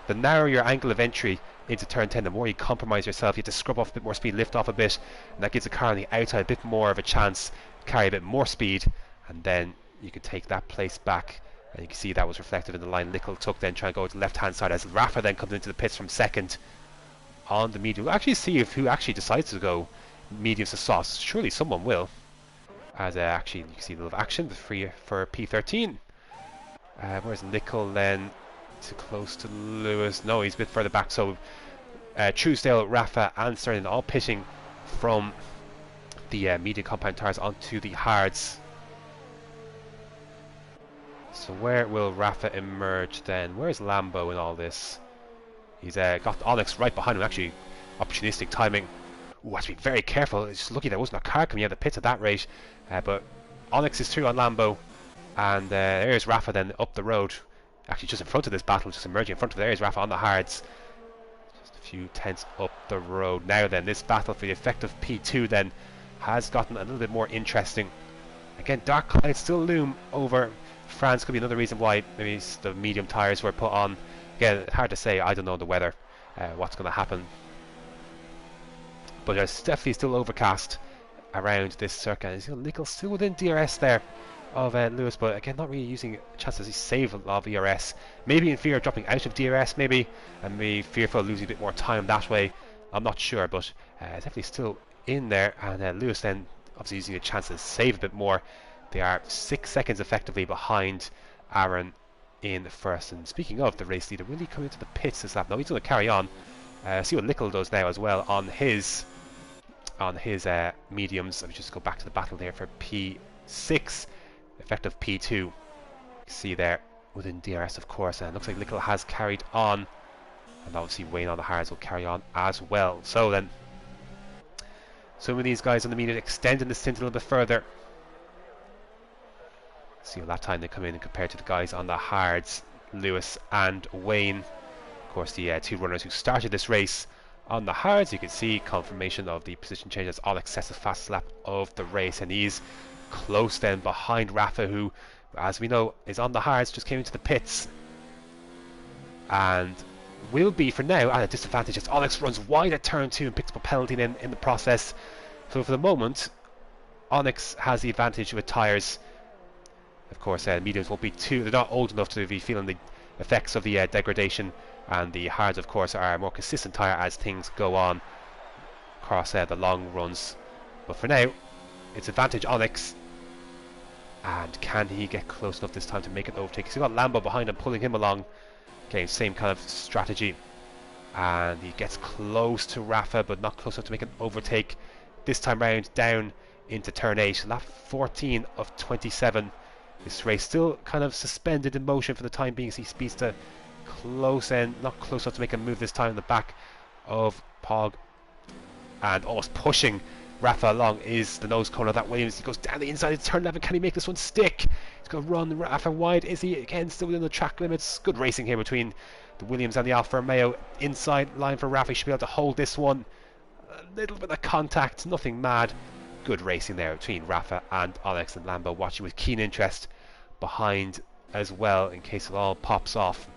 S1: The narrower your angle of entry into turn 10, the more you compromise yourself. You have to scrub off a bit more speed, lift off a bit, and that gives the car on the outside a bit more of a chance to carry a bit more speed, and then you can take that place back. And you can see that was reflective in the line Nickel took, then trying to go to the left hand side, as Rafa then comes into the pits from second on the medium. We'll actually see who actually decides to go mediums to softs. Surely someone will, as actually you can see a little action free for P13. Where's Nickel then? Too close to Lewis. No, he's a bit further back. So Truesdale, Rafa and Sterling all pitching from the medium compound tyres onto the hards. So where will Rafa emerge then? Where's Lambo in all this? He's got Onyx right behind him. Actually, opportunistic timing. Ooh, has to be very careful. It's just lucky there wasn't a car coming out of the pits at that rate. But Onyx is through on Lambo, and there's Rafa then up the road. Actually, just in front of this battle, just emerging in front of there is Rafa on the hards. Just a few tenths up the road. Now then, this battle for the effective P2 then has gotten a little bit more interesting. Again, dark clouds still loom over France. Could be another reason why maybe the medium tyres were put on. Again, hard to say. I don't know the weather, what's going to happen. But it's definitely still overcast around this circuit. Nickel still within DRS there of Lewis, but again not really using chances to save a lot of ERS. Maybe in fear of dropping out of DRS, maybe, and maybe fearful of losing a bit more time that way. I'm not sure, but definitely still in there. And Lewis then obviously using a chance to save a bit more. They are 6 seconds effectively behind Aaron in the first. And speaking of the race leader, really coming into the pits this lap. No, he's going to carry on. See what Nickel does now as well on his mediums. Let me just go back to the battle there for P6. Effective P2. You can see there within DRS, of course, and it looks like Nickel has carried on, and obviously Wayne on the hards will carry on as well. So then, some of these guys on the medium extending the stint a little bit further. See what that time they come in and compared to the guys on the hards, Lewis and Wayne. Of course, the two runners who started this race on the hards. You can see confirmation of the position change as Alex sets the fastest lap of the race, and he's close then behind Rafa, who, as we know, is on the hards, just came into the pits and will be for now at a disadvantage as Alex runs wide at turn 2 and picks up a penalty in the process. So for the moment, Onyx has the advantage with tyres. Of course, mediums won't be they're not old enough to be feeling the effects of the degradation, and the hards, of course, are a more consistent tyre as things go on across the long runs. But for now, it's advantage Onyx. And can he get close enough this time to make an overtake? He's got Lambo behind him, pulling him along. Okay, same kind of strategy. And he gets close to Rafa, but not close enough to make an overtake. This time round, down into turn 8. Lap 14 of 27. This race still kind of suspended in motion for the time being. See Speedster close in, not close enough to make a move this time in the back of Pog. And almost pushing Rafa along is the nose corner of that Williams. He goes down the inside of turn 11. Can he make this one stick? He's going to run Rafa wide. Is he again still within the track limits? Good racing here between the Williams and the Alfa Romeo. Inside line for Rafa. He should be able to hold this one. A little bit of contact, nothing mad. Good racing there between Rafa and Onyx, and Lambo watching with keen interest behind as well in case it all pops off.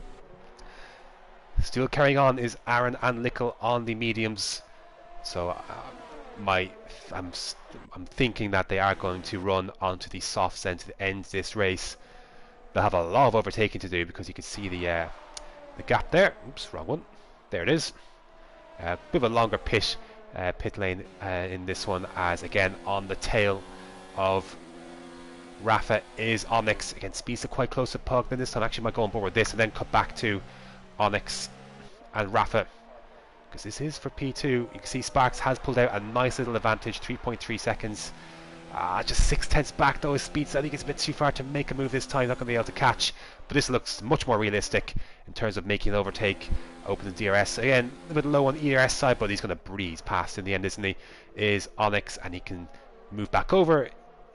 S1: Still carrying on is Aaron and Nickel on the mediums. So I'm thinking that they are going to run onto the softs then to end this race. They'll have a lot of overtaking to do because you can see the gap there. Oops, wrong one. There it is. A bit of a longer pit pit lane in this one, as again on the tail of Rafa is Onyx. Again, speeds are quite close to Pug, then this time actually might go on board with this and then cut back to Onyx and Rafa, because this is for P2. You can see Sparks has pulled out a nice little advantage, 3.3 seconds. Just 6/10 back though. His speed, I think it's a bit too far to make a move this time. Not going to be able to catch, but this looks much more realistic in terms of making an overtake. Open the DRS again, a bit low on the ERS side, but he's going to breeze past in the end, isn't he? Is Onyx, and he can move back over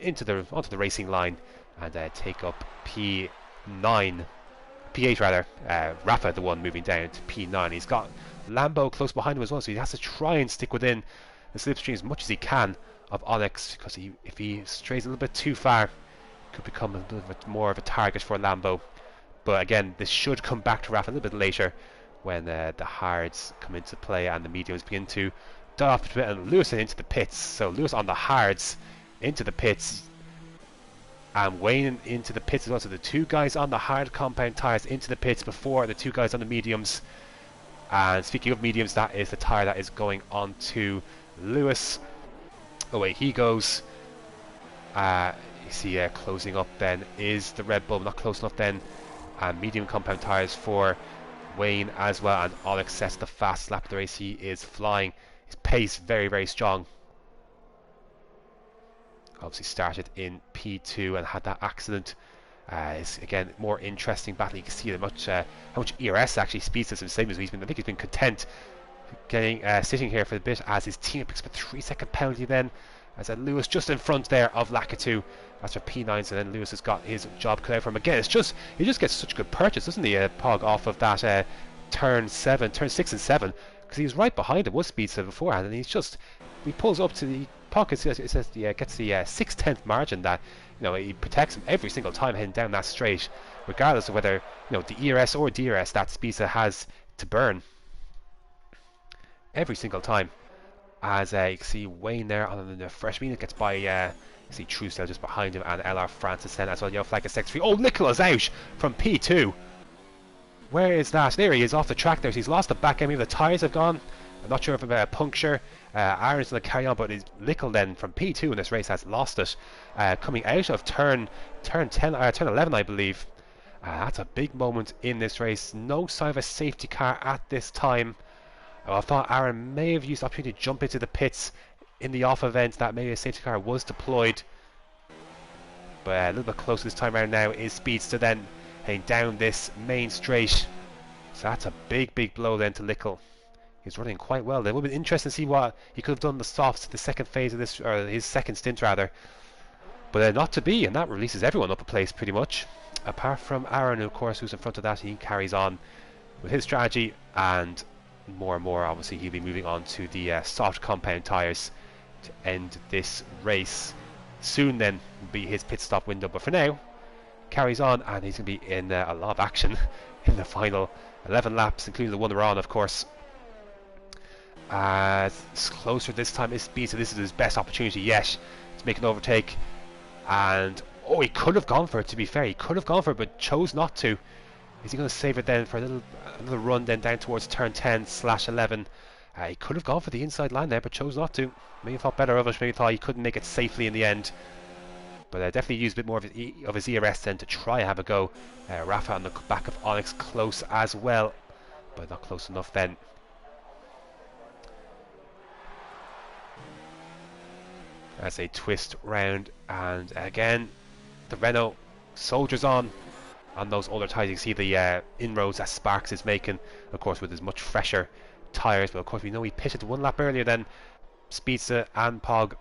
S1: onto the racing line and take up P8 rather. Rafa, the one moving down to P9. He's got Lambo close behind him as well, so he has to try and stick within the slipstream as much as he can of Onyx, because if he strays a little bit too far, could become a little bit more of a target for Lambo. But again, this should come back to Rafa a little bit later when the hards come into play and the mediums begin to die off a bit, and Lewis into the pits. So Lewis on the hards into the pits, and Wayne into the pits as well. So the two guys on the hard compound tyres into the pits before the two guys on the mediums. And speaking of mediums, that is the tyre that is going on to Lewis. Away he goes. You see closing up then is the Red Bull, not close enough then. And medium compound tyres for Wayne as well. And Onyx sets the fast lap of the race. He is flying. His pace very, very strong. Obviously started in P2 and had that accident. It's again more interesting battle. You can see how much ERS actually speeds us in same as I think he's been content getting sitting here for a bit as his team picks up a 3-second penalty then, as Lewis just in front there of Lakitu. That's for P9, and then Lewis has got his job cut out for him again. He just gets such a good purchase, doesn't he, Pog, off of that turn 6 and 7, because he was right behind him, was Speedster beforehand, and he pulls up to the pocket. It says gets the 6/10 margin that he protects him every single time heading down that straight, regardless of whether the ERS or DRS that Speedster has to burn. Every single time, as you can see Wayne there on the fresh mean, it gets by you see Truesdale just behind him, and LR Francis then as well. Yellow flag is sector 3. Oh, Nicola's out from P2. Where is that? There he is off the track there. So he's lost the back end. Maybe the tyres have gone. I'm not sure if about a puncture. Aaron's going to carry on, but Lickle then from P2 in this race has lost it. Coming out of turn 11, I believe. That's a big moment in this race. No sign of a safety car at this time. I thought Aaron may have used the opportunity to jump into the pits in the off event that maybe a safety car was deployed. But a little bit closer this time around now is Speedster then heading down this main straight. So that's a big blow then to Lickle. He's running quite well. It would have been interesting to see what he could have done the softs, the second phase of this, or his second stint rather. But not to be, and that releases everyone up a place pretty much. Apart from Aaron, of course, who's in front of that. He carries on with his strategy, and more obviously he'll be moving on to the soft compound tyres to end this race. Soon then will be his pit stop window, but for now carries on, and he's going to be in a lot of action in the final 11 laps, including the one we're on, of course. Closer this time is Speed, so this is his best opportunity yet to make an overtake. And he could have gone for it, to be fair. He could have gone for it, but chose not to. Is he going to save it then for another run then down towards turn 10/11? He could have gone for the inside line there, but chose not to. Maybe thought better of it. Maybe thought he couldn't make it safely in the end. But definitely used a bit more of his ERS then to try and have a go. Rafa on the back of Onyx close as well, but not close enough then. As a twist round, and again the Renault soldiers on those older tyres. You can see the inroads that Sparks is making, of course with his much fresher tyres, but of course we know he pitted one lap earlier than Speedster and Pog.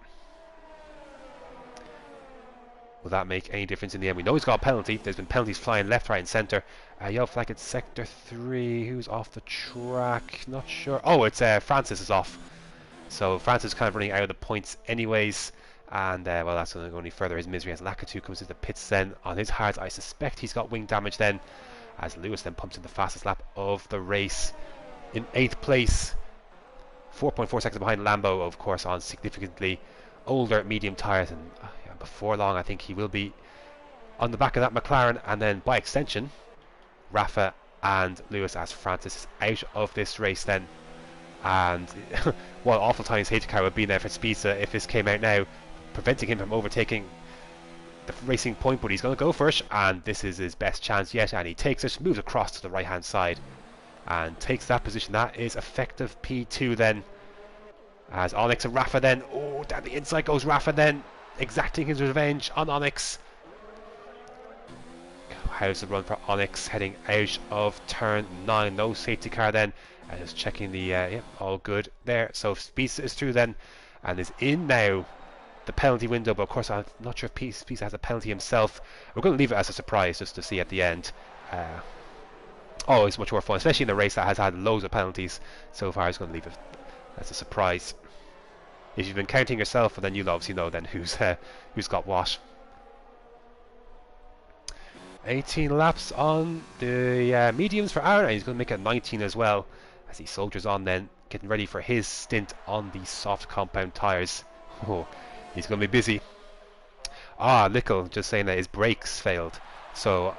S1: Will that make any difference in the end? We know he's got a penalty. There's been penalties flying left, right and centre. Yellow flag at sector 3. Who's off the track? Not sure. Oh, it's Francis is off. So Francis is kind of running out of the points anyways, and well, that's going to go any further his misery as Lakitu comes into the pits then on his hards. I suspect he's got wing damage then, as Lewis then pumps in the fastest lap of the race in 8th place, 4.4 seconds behind Lambo, of course, on significantly older medium tyres, and before long I think he will be on the back of that McLaren, and then by extension Rafa and Lewis, as Francis is out of this race then. And what an awful time safety car would be there for Spiza if this came out now, preventing him from overtaking the racing point. But he's going to go first, and this is his best chance yet, and he takes it, moves across to the right hand side and takes that position. That is effective P2 then, as Onyx and Rafa then, oh, down the inside goes Rafa then, exacting his revenge on Onyx. How's the run for Onyx heading out of turn 9? No safety car then. Just checking the yeah, all good there. So Spiza is through then and is in now the penalty window, but of course I'm not sure if Spiza has a penalty himself. We're going to leave it as a surprise just to see at the end. Always much more fun, especially in a race that has had loads of penalties so far. I'm just going to leave it as a surprise. If you've been counting yourself, well, then you'll obviously know then who's got what. 18 laps on the mediums for Aaron, and he's going to make it 19 as well as he soldiers on then, getting ready for his stint on the soft compound tyres. Oh, he's going to be busy. Lickle just saying that his brakes failed, so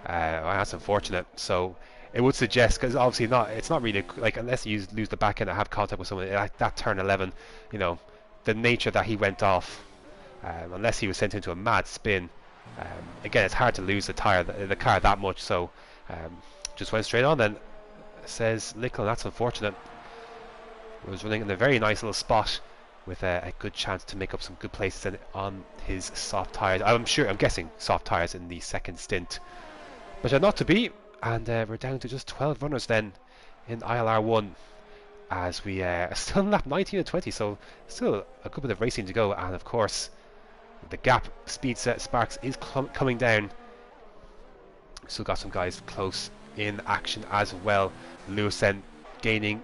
S1: that's unfortunate. So it would suggest, because obviously it's not really like, unless you lose the back end or have contact with someone like that turn 11, you know, the nature that he went off, unless he was sent into a mad spin. Again, it's hard to lose the car that much, so just went straight on then, says Lickle. That's unfortunate. Was running in a very nice little spot with a good chance to make up some good places on his soft tyres. I'm guessing soft tyres in the second stint, but not to be. And we're down to just 12 runners then in ILR1, as we are still in lap 19 and 20, so still a good bit of racing to go. And of course, the gap Spiza Sparks is coming down. Still got some guys close in action as well. Lewis then gaining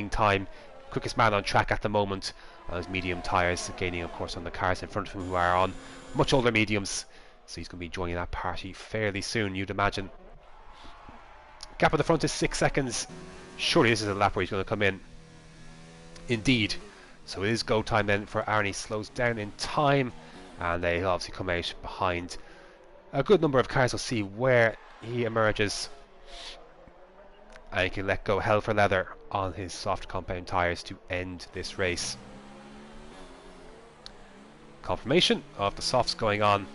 S1: time. Quickest man on track at the moment on his medium tyres, gaining of course on the cars in front of him who are on much older mediums. So he's going to be joining that party fairly soon, you'd imagine. Gap at the front is 6 seconds. Surely this is a lap where he's going to come in. Indeed. So it is go time then for Aaron. He slows down in time, and they'll obviously come out behind a good number of cars. We'll see where he emerges, and he can let go hell for leather on his soft compound tyres to end this race. Confirmation of the softs going on,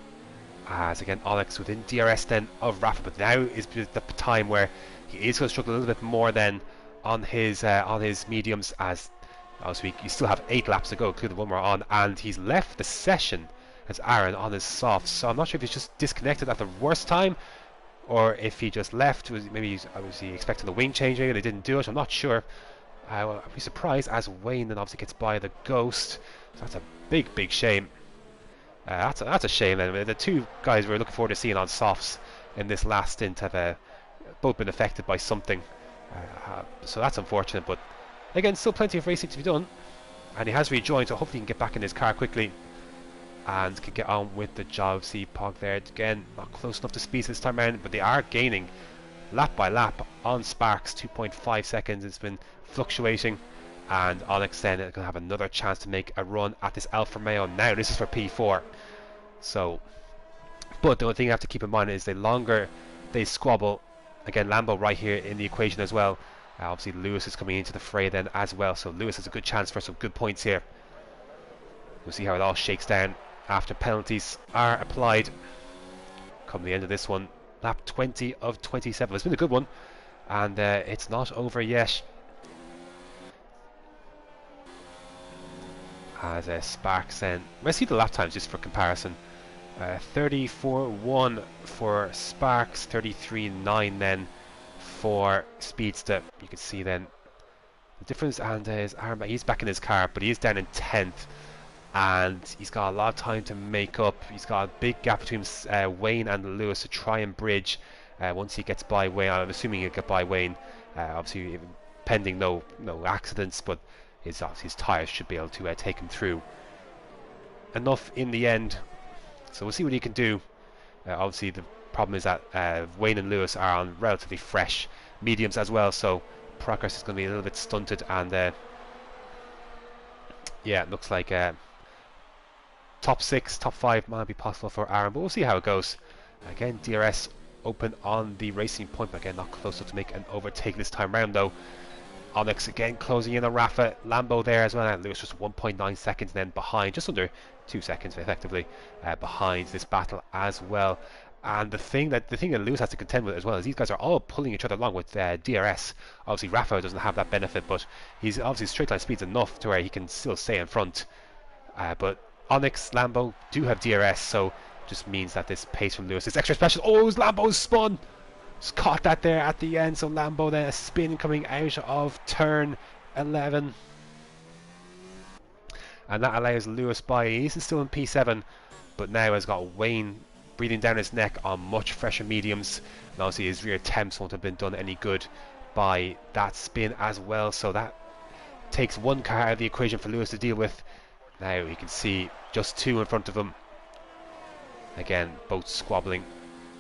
S1: as again Onyx within DRS then of Rafa, but now is the time where he is going to struggle a little bit more then on his mediums, as obviously you still have 8 laps to go, including the one we're on, and he's left the session as Aaron on his softs. So I'm not sure if he's just disconnected at the worst time, or if he just left. Was he expecting the wing changing and he didn't do it? I'm not sure. I'll be surprised, as Wayne then obviously gets by the Ghost. So that's a big shame. That's a shame. And the two guys we're looking forward to seeing on softs in this last stint have both been affected by something. So that's unfortunate, but again, still plenty of racing to be done, and he has rejoined, so hopefully he can get back in his car quickly and can get on with the job. See Pog there again, not close enough to speed this time around, but they are gaining lap by lap on Sparks. 2.5 seconds. It's been fluctuating, and Onyx then going to have another chance to make a run at this Alfa Romeo. Now this is for P4. So, but the only thing you have to keep in mind is the longer they squabble, again Lambo right here in the equation as well. Obviously Lewis is coming into the fray then as well, so Lewis has a good chance for some good points here. We'll see how it all shakes down after penalties are applied. Come the end of this one, lap 20 of 27. It's been a good one, and it's not over yet. As Sparks then, let's see the lap times just for comparison. 34.1 for Sparks, 33.9 then for Speedster. You can see then the difference, and he's back in his car, but he is down in 10th, and he's got a lot of time to make up. He's got a big gap between Wayne and Lewis to try and bridge once he gets by Wayne. I'm assuming he'll get by Wayne, obviously pending no accidents, but his tyres should be able to take him through enough in the end. So we'll see what he can do. Obviously the problem is that Wayne and Lewis are on relatively fresh mediums as well, so progress is going to be a little bit stunted, and yeah, it looks like top 6, top 5 might be possible for Aaron, but we'll see how it goes. Again, DRS open on the racing point, but again not close enough to make an overtake this time round though. Onyx again closing in on Rafa. Lambo there as well, and Lewis just 1.9 seconds then behind, just under 2 seconds effectively behind this battle as well. And the thing that Lewis has to contend with as well is these guys are all pulling each other along with DRS. Obviously Rafa doesn't have that benefit, but he's obviously straight line speed's enough to where he can still stay in front. But Onyx, Lambo do have DRS, so just means that this pace from Lewis is extra special. Oh, Lambo's spun! Just caught that there at the end, so Lambo then a spin coming out of turn 11. And that allows Lewis by, he's still in P7, but now has got Wayne breathing down his neck on much fresher mediums. And obviously his rear temps won't have been done any good by that spin as well, so that takes one car out of the equation for Lewis to deal with. Now you can see just two in front of him. Again, both squabbling.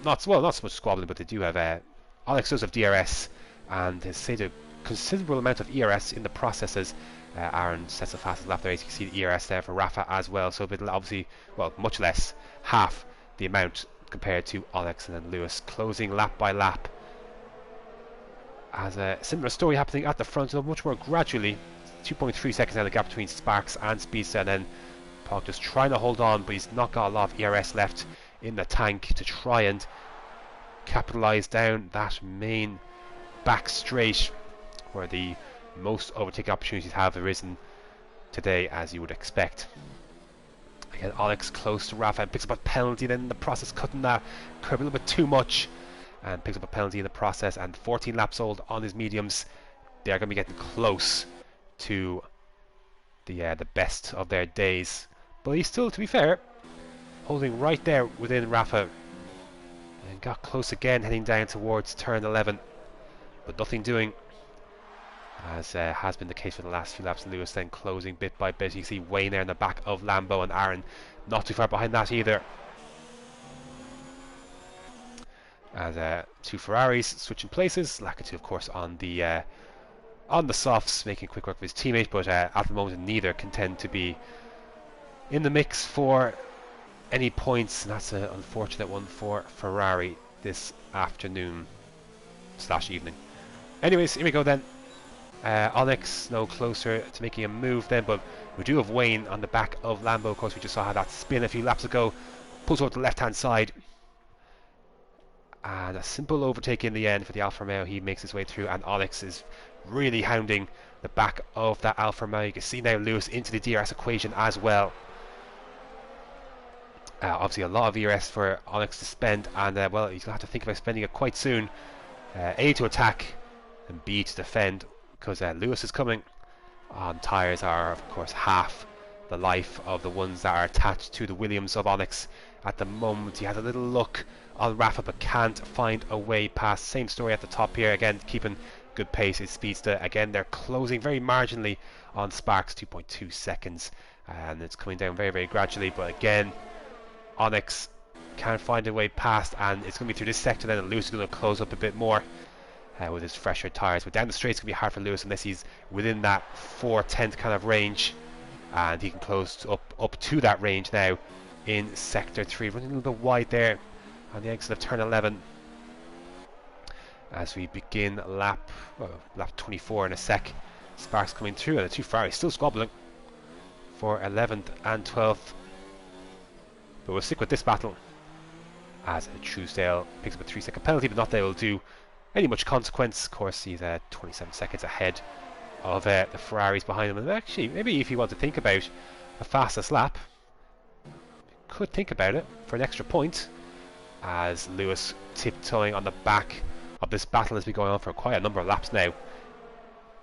S1: Not so much squabbling, but they do have Onyx does have DRS, and they saved a considerable amount of ERS in the processes. Aaron sets the fastest lap there. You can see the ERS there for Rafa as well, so a bit obviously, well, much less, half the amount compared to Onyx. And then Lewis closing lap by lap, as a similar story happening at the front, so much more gradually. 2.3 seconds now the gap between Sparks and Speedster, and then Pog just trying to hold on, but he's not got a lot of ERS left in the tank to try and capitalise down that main back straight, where the most overtaking opportunities have arisen today, as you would expect. Again, Onyx close to Rafa and picks up a penalty, then in the process cutting that curb a little bit too much, and picks up a penalty in the process, and 14 laps old on his mediums. They are going to be getting close to the best of their days, but he's still, to be fair, holding right there within Rafa, and got close again heading down towards turn 11, but nothing doing, as has been the case for the last few laps. Lewis then closing bit by bit. You can see Wayne there in the back of Lambo, and Aaron not too far behind that either, as two Ferraris switching places. Lacatu of course on the softs, making quick work of his teammate, but at the moment neither can tend to be in the mix for any points, and that's an unfortunate one for Ferrari this afternoon / evening. Anyways, here we go then. Onyx no closer to making a move then, but we do have Wayne on the back of Lambo. Of course, we just saw how that spin a few laps ago. Pulls over to the left hand side, and a simple overtake in the end for the Alfa Romeo. He makes his way through, and Onyx is really hounding the back of that Alfa Romeo. You can see now Lewis into the DRS equation as well. Obviously a lot of ERS for Onyx to spend, and well, he's going to have to think about spending it quite soon. A to attack and B to defend, because Lewis is coming on. Tyres are of course half the life of the ones that are attached to the Williams of Onyx at the moment. He has a little look on Rafa, but can't find a way past. Same story at the top here, again keeping good pace is Speedster. Again they're closing very marginally on Sparks, 2.2 seconds, and it's coming down very, very gradually, but again Onyx can't find a way past, and it's going to be through this sector then that Lewis is going to close up a bit more with his fresher tyres. But down the straight it's going to be hard for Lewis unless he's within that 4/10 kind of range, and he can close up to that range now in sector 3. Running a little bit wide there on the exit of turn 11 as we begin lap 24 in a sec. Sparks coming through, and the two Ferraris still squabbling for 11th and 12th. But we'll stick with this battle, as Truesdale picks up a 3-second penalty, but not that it will do any much consequence. Of course, he's 27 seconds ahead of the Ferraris behind him. And actually, maybe if you want to think about a fastest lap, you could think about it for an extra point, as Lewis tiptoeing on the back of this battle has been going on for quite a number of laps now.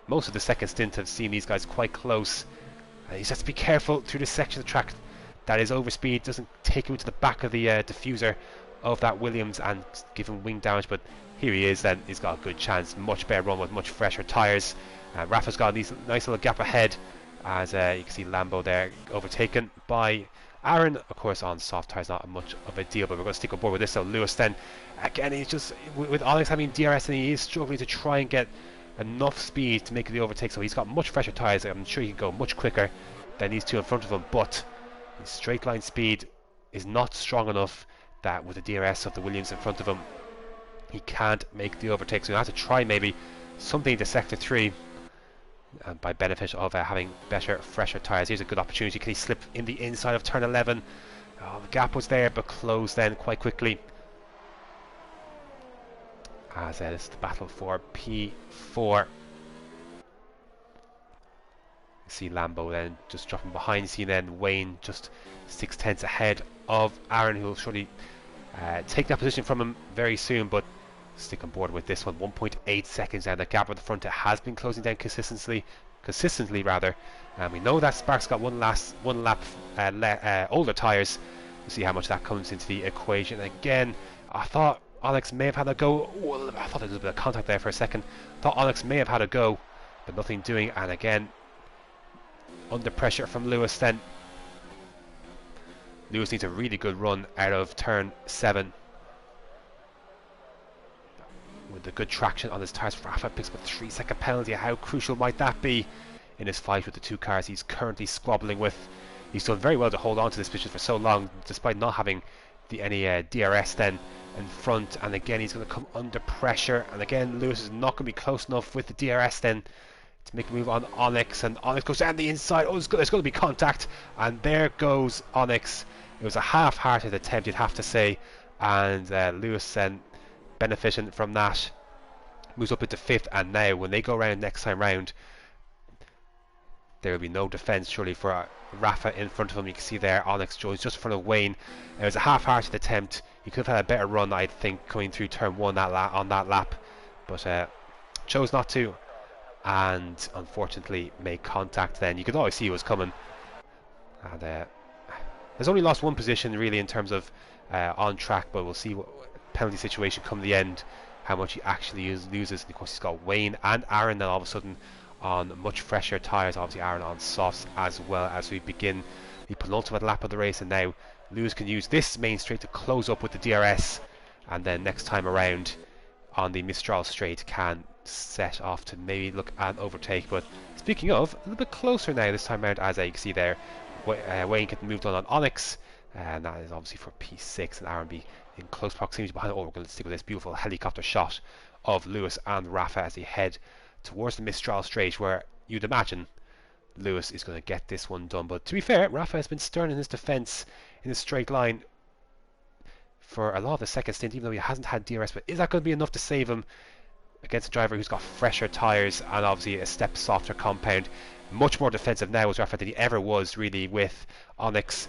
S1: Most of the second stint have seen these guys quite close. He just has to be careful through this section of the track that is overspeed, doesn't take him to the back of the diffuser of that Williams and give him wing damage. But here he is then, he's got a good chance, much better run with much fresher tyres. Rafa's got a nice little gap ahead, as you can see Lambo there overtaken by Aaron. Of course on soft tyres not much of a deal, but we're going to stick on board with this. So Lewis then, again he's just, with Onyx having DRS, and he is struggling to try and get enough speed to make the overtake, so he's got much fresher tyres. I'm sure he can go much quicker than these two in front of him, but his straight line speed is not strong enough that with the DRS of the Williams in front of him he can't make the overtake. So he'll have to try maybe something to sector 3 and by benefit of having better, fresher tyres. Here's a good opportunity. Can he slip in the inside of turn 11? Oh, the gap was there, but closed then quite quickly. As this is the battle for P4. See Lambo then just dropping behind. See then Wayne just 6/10 ahead of Aaron, who will surely take that position from him very soon, but stick on board with this one. 1.8 seconds down. The gap at the front, it has been closing down consistently rather, and we know that Sparks got one lap older tyres. We'll see how much that comes into the equation. Again, I thought Onyx may have had a go. Oh, I thought there was a bit of contact there for a second. Thought Onyx may have had a go, but nothing doing. And again, under pressure from Lewis then. Lewis needs a really good run out of turn 7. With the good traction on his tyres, Rafa picks up a 3-second penalty. How crucial might that be in his fight with the two cars he's currently squabbling with? He's done very well to hold on to this position for so long, despite not having any DRS then in front. And again, he's going to come under pressure. And again, Lewis is not going to be close enough with the DRS then to make a move on Onyx. And Onyx goes down the inside. Oh, there's going to be contact. And there goes Onyx. It was a half-hearted attempt, you'd have to say. And Lewis then, benefiting from that, moves up into 5th. And now when they go around next time round, there will be no defence surely for Rafa in front of him. You can see there Onyx joins just in front of Wayne. It was a half-hearted attempt. He could have had a better run, I think, coming through turn 1 on that lap, but chose not to, and unfortunately made contact then. You could always see it was coming, and has only lost one position really in terms of on track, but we'll see what penalty situation come the end, how much he actually loses. And of course he's got Wayne and Aaron then all of a sudden on much fresher tyres, obviously Aaron on softs as well, as we begin the penultimate lap of the race. And now Lewis can use this main straight to close up with the DRS, and then next time around on the Mistral straight can set off to maybe look at overtake. But speaking of, a little bit closer now this time around, as you can see there, Wayne getting moved on Onyx, and that is obviously for P6, and Aaron be in close proximity behind. Oh, we're going to stick with this beautiful helicopter shot of Lewis and Rafa as they head towards the Mistral straight, where you'd imagine Lewis is going to get this one done. But to be fair, Rafa has been stern in his defence in a straight line for a lot of the second stint, even though he hasn't had DRS. But is that going to be enough to save him against a driver who's got fresher tyres and obviously a step softer compound? Much more defensive now as Rafa than he ever was really with Onyx,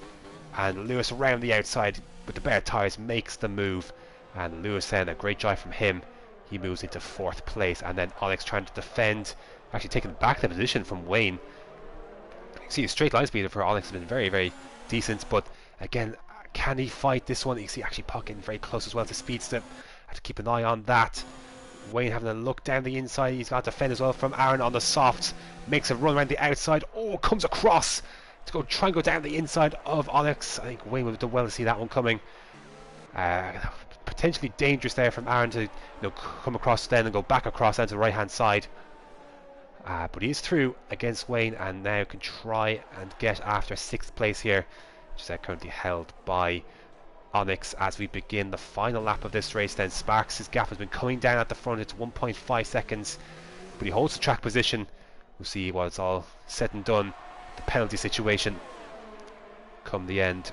S1: and Lewis around the outside with the better tyres makes the move, and Lewis then, a great drive from him, he moves into 4th place. And then Onyx trying to defend, actually taking back the position from Wayne. You can see the straight line speed for Onyx has been very, very decent, but again, can he fight this one? You can see actually pocket very close as well to Speedstep. Have to keep an eye on that. Wayne having a look down the inside. He's got to defend as well from Aaron on the softs. Makes a run around the outside. Oh, comes across to try and go down the inside of Onyx. I think Wayne would have done well to see that one coming. Potentially dangerous there from Aaron to come across then and go back across down to the right hand side. But he is through against Wayne, and now can try and get after 6th place here, which is currently held by Onyx as we begin the final lap of this race. Then Sparks' gap has been coming down at the front. It's 1.5 seconds, but he holds the track position. We'll see what it's all said and done, the penalty situation come the end.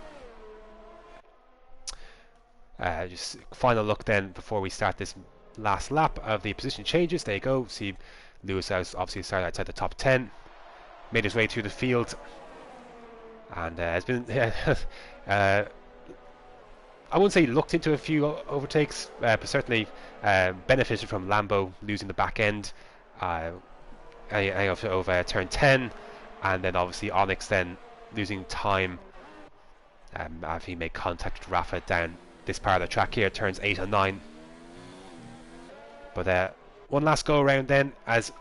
S1: Just final look then before we start this last lap of the position changes. There you go. See Lewis obviously started outside the top 10, made his way through the field, and has been I wouldn't say looked into a few overtakes, but certainly benefited from Lambo losing the back end over turn 10, and then obviously Onyx then losing time after he made contact with Rafa down this part of the track here, turns 8 and 9. But one last go around then as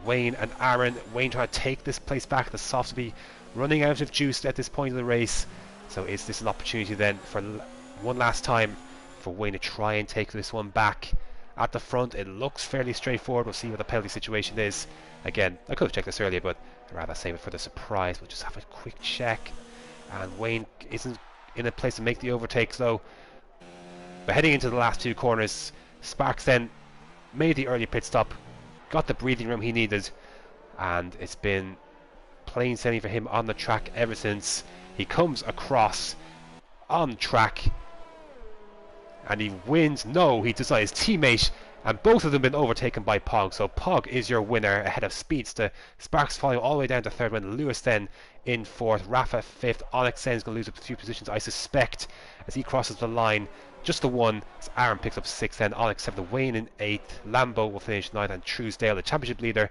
S1: Wayne and Aaron. Wayne trying to take this place back. The softs will be running out of juice at this point of the race, so is this an opportunity then for one last time for Wayne to try and take this one back at the front? It looks fairly straightforward. We'll see what the penalty situation is. Again, I could have checked this earlier, but I'd rather save it for the surprise. We'll just have a quick check, and Wayne isn't in a place to make the overtakes though. But heading into the last 2 corners, Sparks then made the early pit stop, got the breathing room he needed, and it's been plain sailing for him on the track ever since. He comes across on track and he wins. No, he decides teammate, and both of them been overtaken by Pog. So Pog is your winner ahead of Speedster. Sparks following all the way down to third, when Lewis then in fourth, Rafa fifth. Onyx then is going to lose a few positions, I suspect, as he crosses the line. Just the one, as Aaron picks up sixth, then Onyx seventh, Wayne in eighth, Lambo will finish ninth, and Truesdale, the championship leader.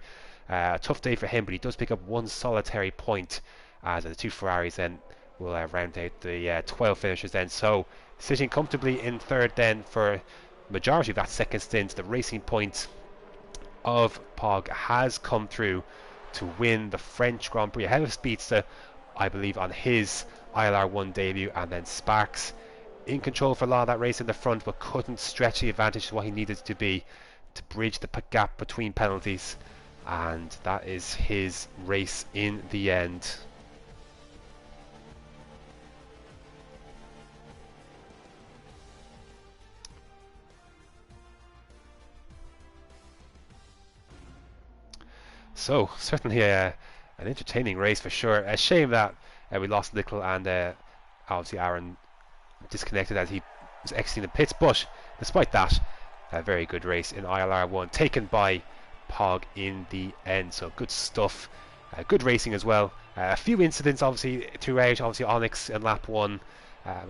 S1: A tough day for him, but he does pick up one solitary point, as the two Ferraris then will round out the 12 finishers then. So sitting comfortably in third then for majority of that second stint. The racing point of Pog has come through to win the French Grand Prix ahead of Speedster, I believe, on his ILR1 debut, and then Sparks in control for a lot of that race in the front, but couldn't stretch the advantage to what he needed to be to bridge the gap between penalties, and that is his race in the end. So certainly an entertaining race for sure. A shame that we lost Little, and obviously Aaron disconnected as he was exiting the pits, but despite that, a very good race in ILR1 taken by Pog in the end. So good stuff, good racing as well. A few incidents obviously throughout. Obviously Onyx in lap 1,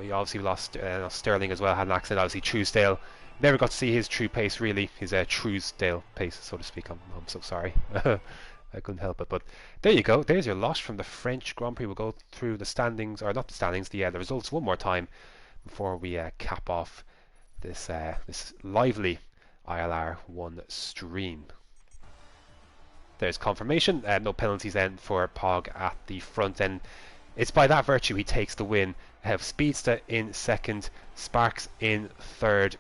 S1: we obviously lost Sterling as well, had an accident. Obviously Truesdale never got to see his true pace, really, his Truesdale pace, so to speak. I'm so sorry. I couldn't help it, but there you go. There's your loss from the French Grand Prix. We'll go through the standings, or not the standings, the results one more time before we cap off this this lively ILR1 stream. There's confirmation. No penalties then for Pog at the front end. It's by that virtue he takes the win. Have Speedster in second, Sparks in third.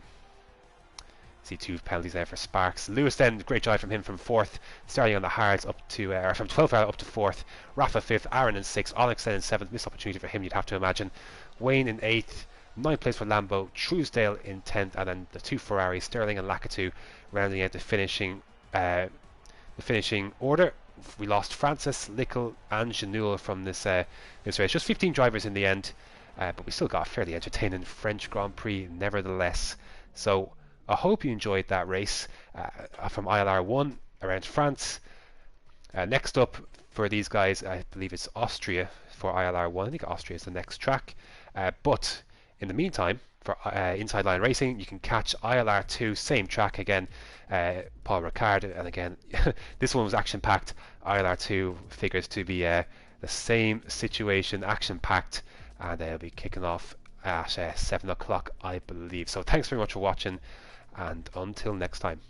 S1: See two penalties there for Sparks. Lewis then, great drive from him from fourth, starting on the hards up to from 12th up to fourth. Rafa fifth, Aaron in sixth, Onyx then in seventh. Missed opportunity for him, you'd have to imagine. Wayne in eighth, ninth place for Lambo, Truesdale in 10th, and then the two Ferraris, Sterling and Lakitu, rounding out the finishing order. We lost Francis, Lickle, and Janul from this race. Just 15 drivers in the end, but we still got a fairly entertaining French Grand Prix nevertheless. So I hope you enjoyed that race from ILR1 around France. Next up for these guys, I believe it's Austria for ILR1. I think Austria is the next track. But in the meantime, for Inside Line Racing, you can catch ILR2, same track again, Paul Ricard. And again, this one was action-packed. ILR2 figures to be the same situation, action-packed, and they'll be kicking off at 7 o'clock, I believe. So thanks very much for watching, and until next time.